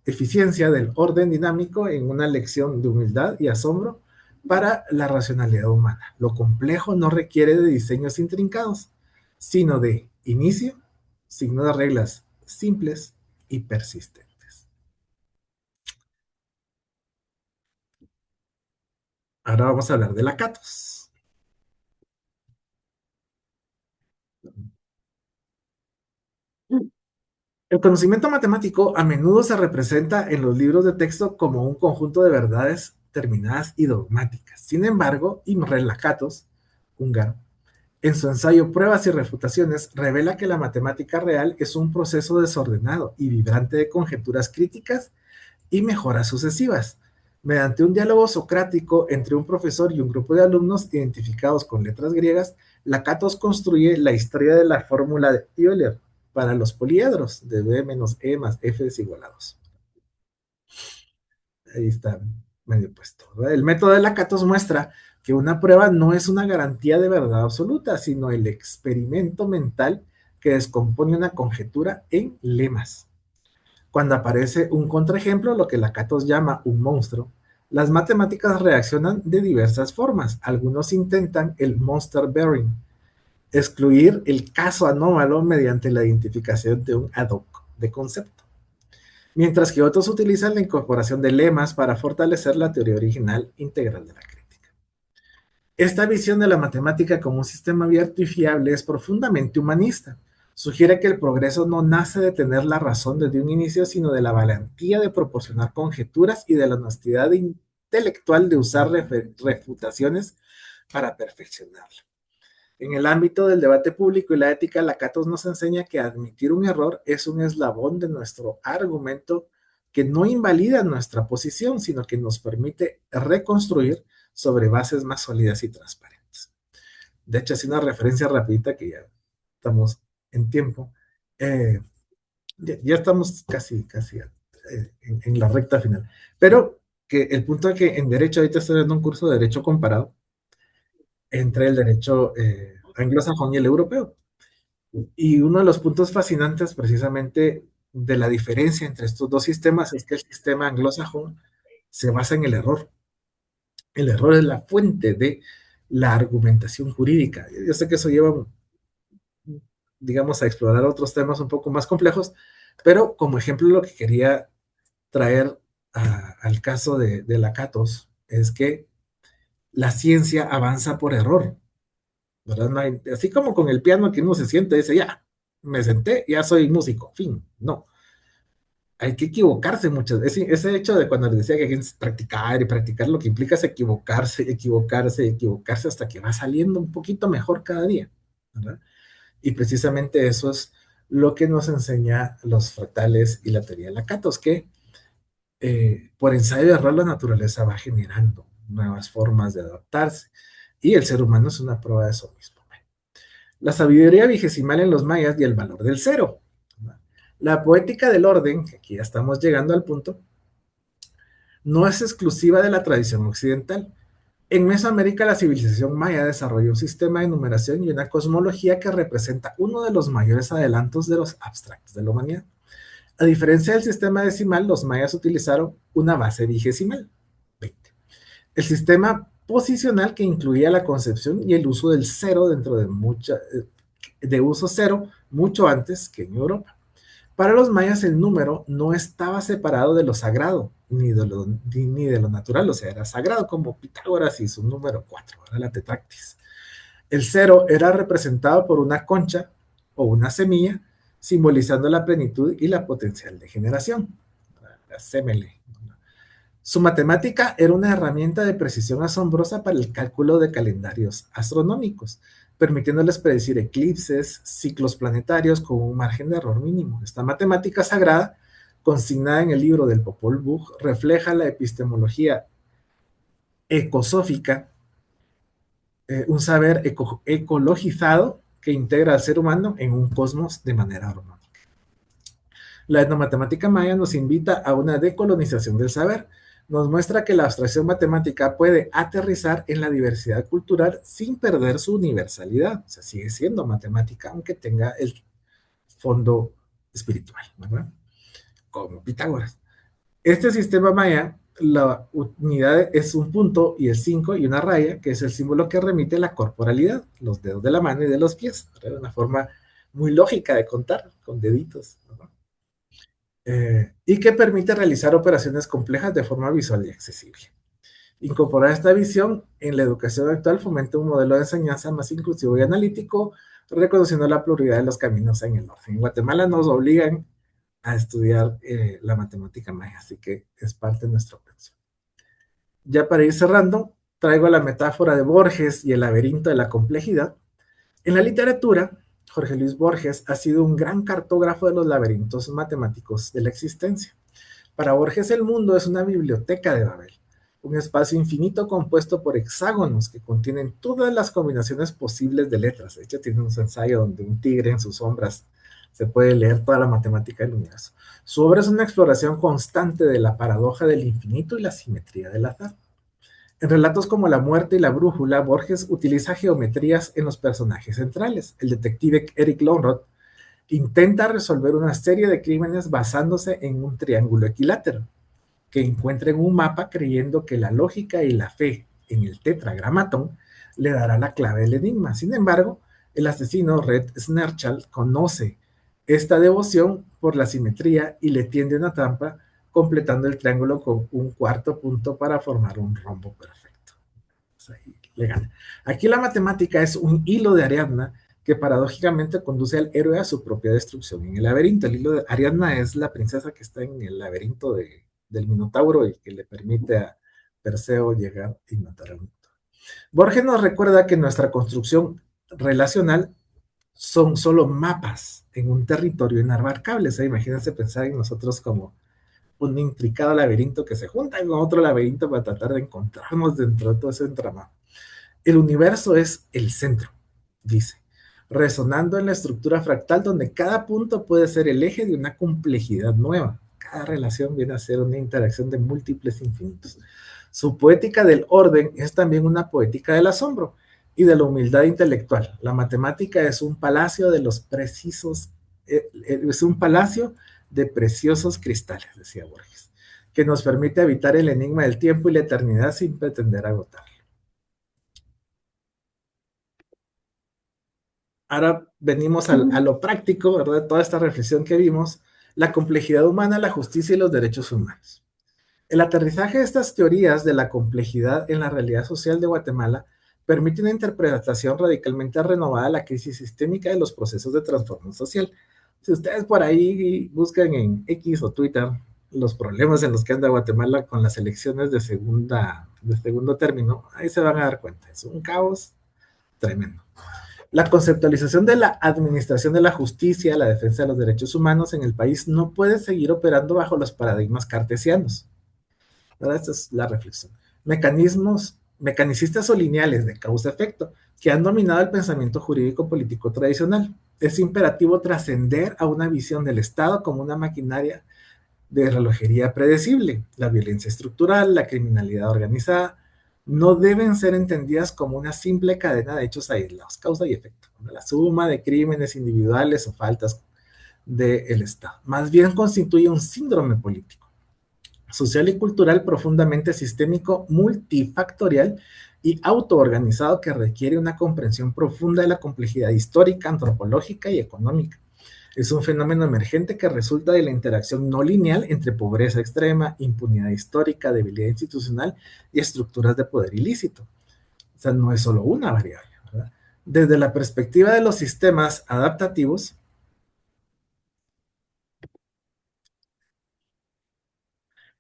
eficiencia del orden dinámico en una lección de humildad y asombro para la racionalidad humana. Lo complejo no requiere de diseños intrincados, sino de inicio, signo de reglas simples y persistentes. Ahora vamos a hablar de la Catos. El conocimiento matemático a menudo se representa en los libros de texto como un conjunto de verdades terminadas y dogmáticas. Sin embargo, Imre Lakatos, húngaro, en su ensayo Pruebas y Refutaciones, revela que la matemática real es un proceso desordenado y vibrante de conjeturas críticas y mejoras sucesivas. Mediante un diálogo socrático entre un profesor y un grupo de alumnos identificados con letras griegas, Lakatos construye la historia de la fórmula de Euler para los poliedros de B menos E más F es igual a 2. Ahí está medio puesto, ¿verdad? El método de Lakatos muestra que una prueba no es una garantía de verdad absoluta, sino el experimento mental que descompone una conjetura en lemas. Cuando aparece un contraejemplo, lo que Lakatos llama un monstruo, las matemáticas reaccionan de diversas formas. Algunos intentan el monster bearing, excluir el caso anómalo mediante la identificación de un ad hoc de concepto, mientras que otros utilizan la incorporación de lemas para fortalecer la teoría original integral de la crítica. Esta visión de la matemática como un sistema abierto y fiable es profundamente humanista. Sugiere que el progreso no nace de tener la razón desde un inicio, sino de la valentía de proporcionar conjeturas y de la honestidad intelectual de usar refutaciones para perfeccionarla. En el ámbito del debate público y la ética, Lakatos nos enseña que admitir un error es un eslabón de nuestro argumento que no invalida nuestra posición, sino que nos permite reconstruir sobre bases más sólidas y transparentes. De hecho, es una referencia rapidita que ya estamos en tiempo. Ya estamos casi en la recta final. Pero que el punto es que en derecho, ahorita estoy dando un curso de derecho comparado entre el derecho anglosajón y el europeo. Y uno de los puntos fascinantes precisamente de la diferencia entre estos dos sistemas es que el sistema anglosajón se basa en el error. El error es la fuente de la argumentación jurídica. Yo sé que eso lleva, digamos, a explorar otros temas un poco más complejos, pero como ejemplo lo que quería traer al caso de Lakatos es que la ciencia avanza por error, ¿verdad? No hay, así como con el piano que uno se siente y dice, ya, me senté, ya soy músico, fin, no. Hay que equivocarse muchas veces. Ese hecho de cuando les decía que hay que practicar y practicar, lo que implica es equivocarse, equivocarse, equivocarse hasta que va saliendo un poquito mejor cada día, ¿verdad? Y precisamente eso es lo que nos enseña los fractales y la teoría de Lakatos, que por ensayo de error la naturaleza va generando nuevas formas de adaptarse. Y el ser humano es una prueba de eso mismo. La sabiduría vigesimal en los mayas y el valor del cero. La poética del orden, que aquí ya estamos llegando al punto, no es exclusiva de la tradición occidental. En Mesoamérica, la civilización maya desarrolló un sistema de numeración y una cosmología que representa uno de los mayores adelantos de los abstractos de la humanidad. A diferencia del sistema decimal, los mayas utilizaron una base vigesimal, 20. El sistema posicional que incluía la concepción y el uso del cero dentro de uso cero mucho antes que en Europa. Para los mayas el número no estaba separado de lo sagrado, ni de lo natural, o sea, era sagrado como Pitágoras y su número 4, era la tetractis. El cero era representado por una concha o una semilla, simbolizando la plenitud y la potencial de generación, la semele. Su matemática era una herramienta de precisión asombrosa para el cálculo de calendarios astronómicos, permitiéndoles predecir eclipses, ciclos planetarios con un margen de error mínimo. Esta matemática sagrada, consignada en el libro del Popol Vuh, refleja la epistemología ecosófica, un saber ecologizado que integra al ser humano en un cosmos de manera armónica. La etnomatemática maya nos invita a una decolonización del saber. Nos muestra que la abstracción matemática puede aterrizar en la diversidad cultural sin perder su universalidad. O sea, sigue siendo matemática, aunque tenga el fondo espiritual, ¿verdad? Como Pitágoras. Este sistema maya, la unidad es un punto y el 5 y una raya, que es el símbolo que remite a la corporalidad, los dedos de la mano y de los pies. ¿Verdad? Una forma muy lógica de contar, con deditos, ¿verdad? Y que permite realizar operaciones complejas de forma visual y accesible. Incorporar esta visión en la educación actual fomenta un modelo de enseñanza más inclusivo y analítico, reconociendo la pluralidad de los caminos en el orden. En Guatemala nos obligan a estudiar la matemática maya, así que es parte de nuestro curso. Ya para ir cerrando, traigo la metáfora de Borges y el laberinto de la complejidad. En la literatura, Jorge Luis Borges ha sido un gran cartógrafo de los laberintos matemáticos de la existencia. Para Borges el mundo es una biblioteca de Babel, un espacio infinito compuesto por hexágonos que contienen todas las combinaciones posibles de letras. De hecho, tiene un ensayo donde un tigre en sus sombras se puede leer toda la matemática del universo. Su obra es una exploración constante de la paradoja del infinito y la simetría del azar. En relatos como La muerte y la brújula, Borges utiliza geometrías en los personajes centrales. El detective Eric Lonrod intenta resolver una serie de crímenes basándose en un triángulo equilátero que encuentra en un mapa creyendo que la lógica y la fe en el tetragramatón le dará la clave del enigma. Sin embargo, el asesino Red Snerchal conoce esta devoción por la simetría y le tiende una trampa completando el triángulo con un cuarto punto para formar un rombo perfecto. Ahí le gana. Aquí la matemática es un hilo de Ariadna que paradójicamente conduce al héroe a su propia destrucción en el laberinto. El hilo de Ariadna es la princesa que está en el laberinto del Minotauro y que le permite a Perseo llegar y matar al Minotauro. Borges nos recuerda que nuestra construcción relacional son solo mapas en un territorio inabarcable. O sea, imagínense pensar en nosotros como un intricado laberinto que se junta con otro laberinto para tratar de encontrarnos dentro de todo ese entramado. El universo es el centro, dice, resonando en la estructura fractal donde cada punto puede ser el eje de una complejidad nueva. Cada relación viene a ser una interacción de múltiples infinitos. Su poética del orden es también una poética del asombro y de la humildad intelectual. La matemática es un palacio de los precisos, es un palacio de preciosos cristales, decía Borges, que nos permite evitar el enigma del tiempo y la eternidad sin pretender agotar. Ahora venimos a lo práctico, ¿verdad? Toda esta reflexión que vimos, la complejidad humana, la justicia y los derechos humanos. El aterrizaje de estas teorías de la complejidad en la realidad social de Guatemala permite una interpretación radicalmente renovada de la crisis sistémica de los procesos de transformación social. Si ustedes por ahí buscan en X o Twitter los problemas en los que anda Guatemala con las elecciones de segundo término, ahí se van a dar cuenta. Es un caos tremendo. La conceptualización de la administración de la justicia, la defensa de los derechos humanos en el país no puede seguir operando bajo los paradigmas cartesianos. ¿Verdad? Esta es la reflexión. Mecanicistas o lineales de causa-efecto que han dominado el pensamiento jurídico político tradicional. Es imperativo trascender a una visión del Estado como una maquinaria de relojería predecible. La violencia estructural, la criminalidad organizada, no deben ser entendidas como una simple cadena de hechos aislados, causa y efecto, la suma de crímenes individuales o faltas del Estado. Más bien constituye un síndrome político, social y cultural profundamente sistémico, multifactorial y autoorganizado que requiere una comprensión profunda de la complejidad histórica, antropológica y económica. Es un fenómeno emergente que resulta de la interacción no lineal entre pobreza extrema, impunidad histórica, debilidad institucional y estructuras de poder ilícito. O sea, no es solo una variable, ¿verdad? Desde la perspectiva de los sistemas adaptativos,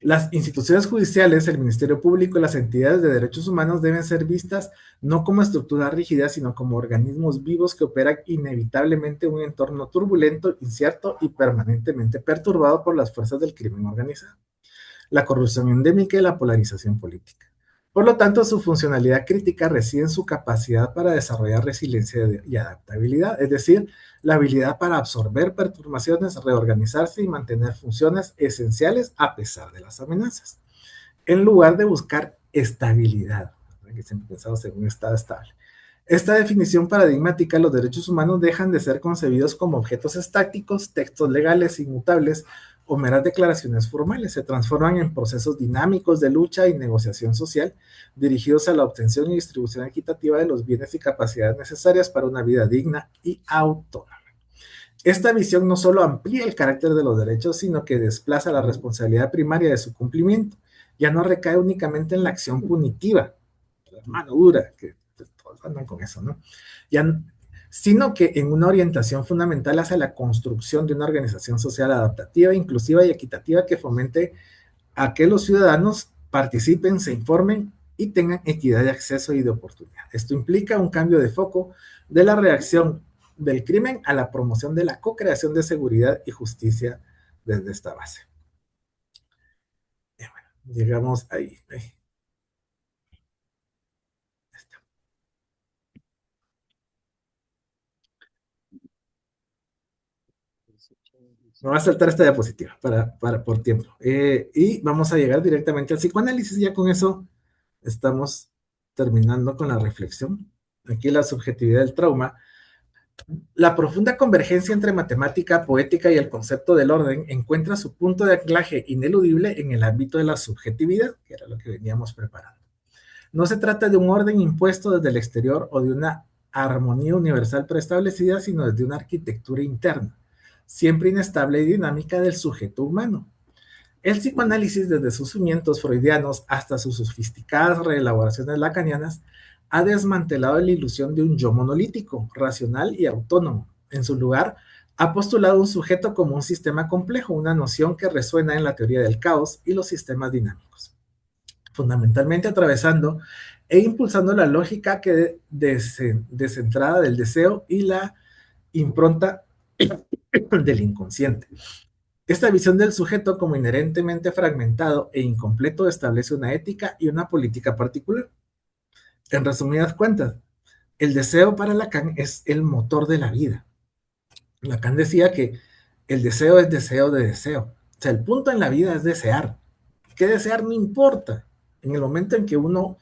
las instituciones judiciales, el Ministerio Público y las entidades de derechos humanos deben ser vistas no como estructuras rígidas, sino como organismos vivos que operan inevitablemente en un entorno turbulento, incierto y permanentemente perturbado por las fuerzas del crimen organizado, la corrupción endémica y la polarización política. Por lo tanto, su funcionalidad crítica reside en su capacidad para desarrollar resiliencia y adaptabilidad, es decir, la habilidad para absorber perturbaciones, reorganizarse y mantener funciones esenciales a pesar de las amenazas, en lugar de buscar estabilidad, que siempre pensamos en un estado estable. Esta definición paradigmática, los derechos humanos dejan de ser concebidos como objetos estáticos, textos legales inmutables o meras declaraciones formales, se transforman en procesos dinámicos de lucha y negociación social dirigidos a la obtención y distribución equitativa de los bienes y capacidades necesarias para una vida digna y autónoma. Esta visión no solo amplía el carácter de los derechos, sino que desplaza la responsabilidad primaria de su cumplimiento ya no recae únicamente en la acción punitiva, la mano dura, que todos andan con eso, ¿no? Ya, sino que en una orientación fundamental hacia la construcción de una organización social adaptativa, inclusiva y equitativa que fomente a que los ciudadanos participen, se informen y tengan equidad de acceso y de oportunidad. Esto implica un cambio de foco de la reacción del crimen a la promoción de la co-creación de seguridad y justicia desde esta base. Y bueno, llegamos ahí. Me va a saltar esta diapositiva por tiempo. Y vamos a llegar directamente al psicoanálisis. Ya con eso estamos terminando con la reflexión. Aquí la subjetividad del trauma. La profunda convergencia entre matemática, poética y el concepto del orden encuentra su punto de anclaje ineludible en el ámbito de la subjetividad, que era lo que veníamos preparando. No se trata de un orden impuesto desde el exterior o de una armonía universal preestablecida, sino desde una arquitectura interna, siempre inestable y dinámica del sujeto humano. El psicoanálisis, desde sus cimientos freudianos hasta sus sofisticadas reelaboraciones lacanianas, ha desmantelado la ilusión de un yo monolítico, racional y autónomo. En su lugar, ha postulado un sujeto como un sistema complejo, una noción que resuena en la teoría del caos y los sistemas dinámicos, fundamentalmente atravesando e impulsando la lógica que descentrada del deseo y la impronta del inconsciente. Esta visión del sujeto como inherentemente fragmentado e incompleto establece una ética y una política particular. En resumidas cuentas, el deseo para Lacan es el motor de la vida. Lacan decía que el deseo es deseo de deseo. O sea, el punto en la vida es desear. ¿Qué desear? No importa. En el momento en que uno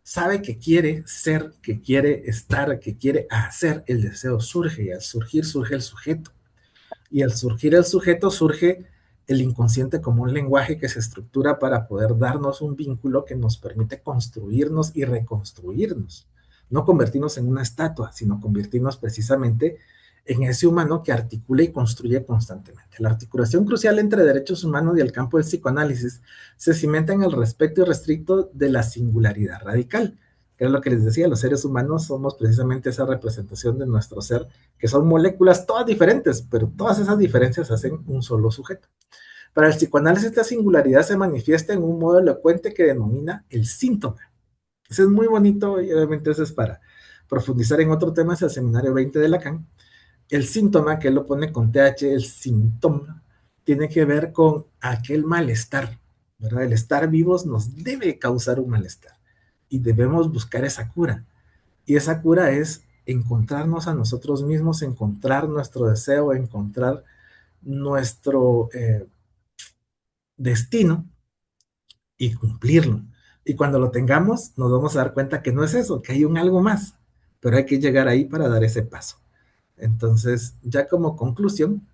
sabe que quiere ser, que quiere estar, que quiere hacer, el deseo surge y al surgir surge el sujeto. Y al surgir el sujeto surge el inconsciente como un lenguaje que se estructura para poder darnos un vínculo que nos permite construirnos y reconstruirnos. No convertirnos en una estatua, sino convertirnos precisamente en ese humano que articula y construye constantemente. La articulación crucial entre derechos humanos y el campo del psicoanálisis se cimenta en el respeto irrestricto de la singularidad radical, que es lo que les decía, los seres humanos somos precisamente esa representación de nuestro ser, que son moléculas todas diferentes, pero todas esas diferencias hacen un solo sujeto. Para el psicoanálisis, esta singularidad se manifiesta en un modo elocuente que denomina el síntoma. Eso es muy bonito y obviamente eso es para profundizar en otro tema, es el seminario 20 de Lacan. El síntoma, que él lo pone con TH, el síntoma, tiene que ver con aquel malestar, ¿verdad? El estar vivos nos debe causar un malestar y debemos buscar esa cura. Y esa cura es encontrarnos a nosotros mismos, encontrar nuestro deseo, encontrar nuestro destino y cumplirlo. Y cuando lo tengamos, nos vamos a dar cuenta que no es eso, que hay un algo más, pero hay que llegar ahí para dar ese paso. Entonces, ya como conclusión,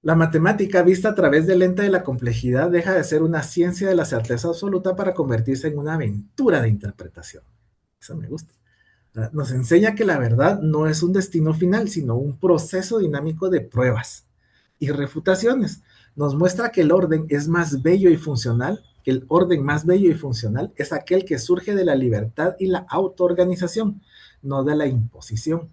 la matemática vista a través del lente de la complejidad deja de ser una ciencia de la certeza absoluta para convertirse en una aventura de interpretación. Eso me gusta. Nos enseña que la verdad no es un destino final, sino un proceso dinámico de pruebas y refutaciones. Nos muestra que el orden es más bello y funcional, que el orden más bello y funcional es aquel que surge de la libertad y la autoorganización, no de la imposición.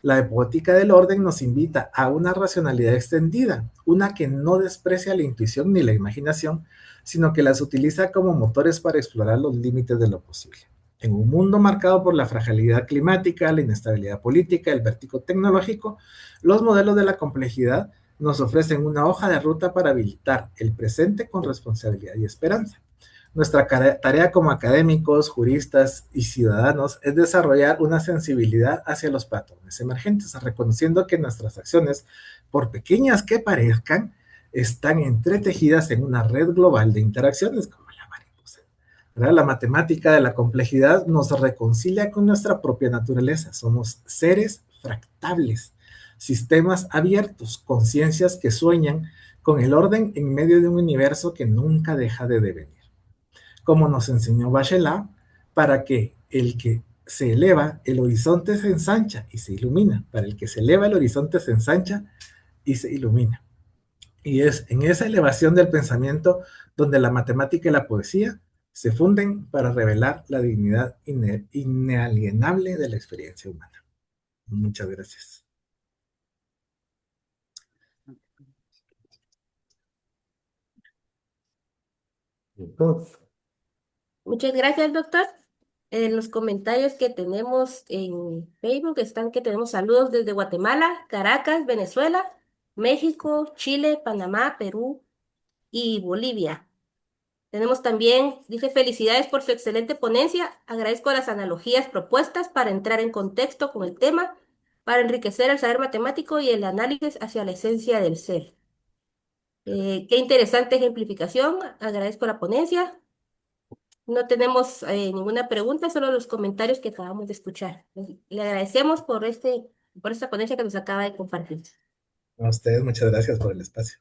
La poética del orden nos invita a una racionalidad extendida, una que no desprecia la intuición ni la imaginación, sino que las utiliza como motores para explorar los límites de lo posible. En un mundo marcado por la fragilidad climática, la inestabilidad política, el vértigo tecnológico, los modelos de la complejidad nos ofrecen una hoja de ruta para habilitar el presente con responsabilidad y esperanza. Nuestra tarea como académicos, juristas y ciudadanos es desarrollar una sensibilidad hacia los patrones emergentes, reconociendo que nuestras acciones, por pequeñas que parezcan, están entretejidas en una red global de interacciones como la mariposa. ¿Verdad? La matemática de la complejidad nos reconcilia con nuestra propia naturaleza. Somos seres fractables, sistemas abiertos, conciencias que sueñan con el orden en medio de un universo que nunca deja de devenir. Como nos enseñó Bachelard, para que el que se eleva, el horizonte se ensancha y se ilumina. Para el que se eleva, el horizonte se ensancha y se ilumina. Y es en esa elevación del pensamiento donde la matemática y la poesía se funden para revelar la dignidad inalienable de la experiencia humana. Muchas gracias. Muchas gracias, doctor. En los comentarios que tenemos en Facebook están que tenemos saludos desde Guatemala, Caracas, Venezuela, México, Chile, Panamá, Perú y Bolivia. Tenemos también, dice, felicidades por su excelente ponencia. Agradezco las analogías propuestas para entrar en contexto con el tema, para enriquecer el saber matemático y el análisis hacia la esencia del ser. Qué interesante ejemplificación. Agradezco la ponencia. No tenemos ninguna pregunta, solo los comentarios que acabamos de escuchar. Le agradecemos por esta ponencia que nos acaba de compartir. A ustedes, muchas gracias por el espacio.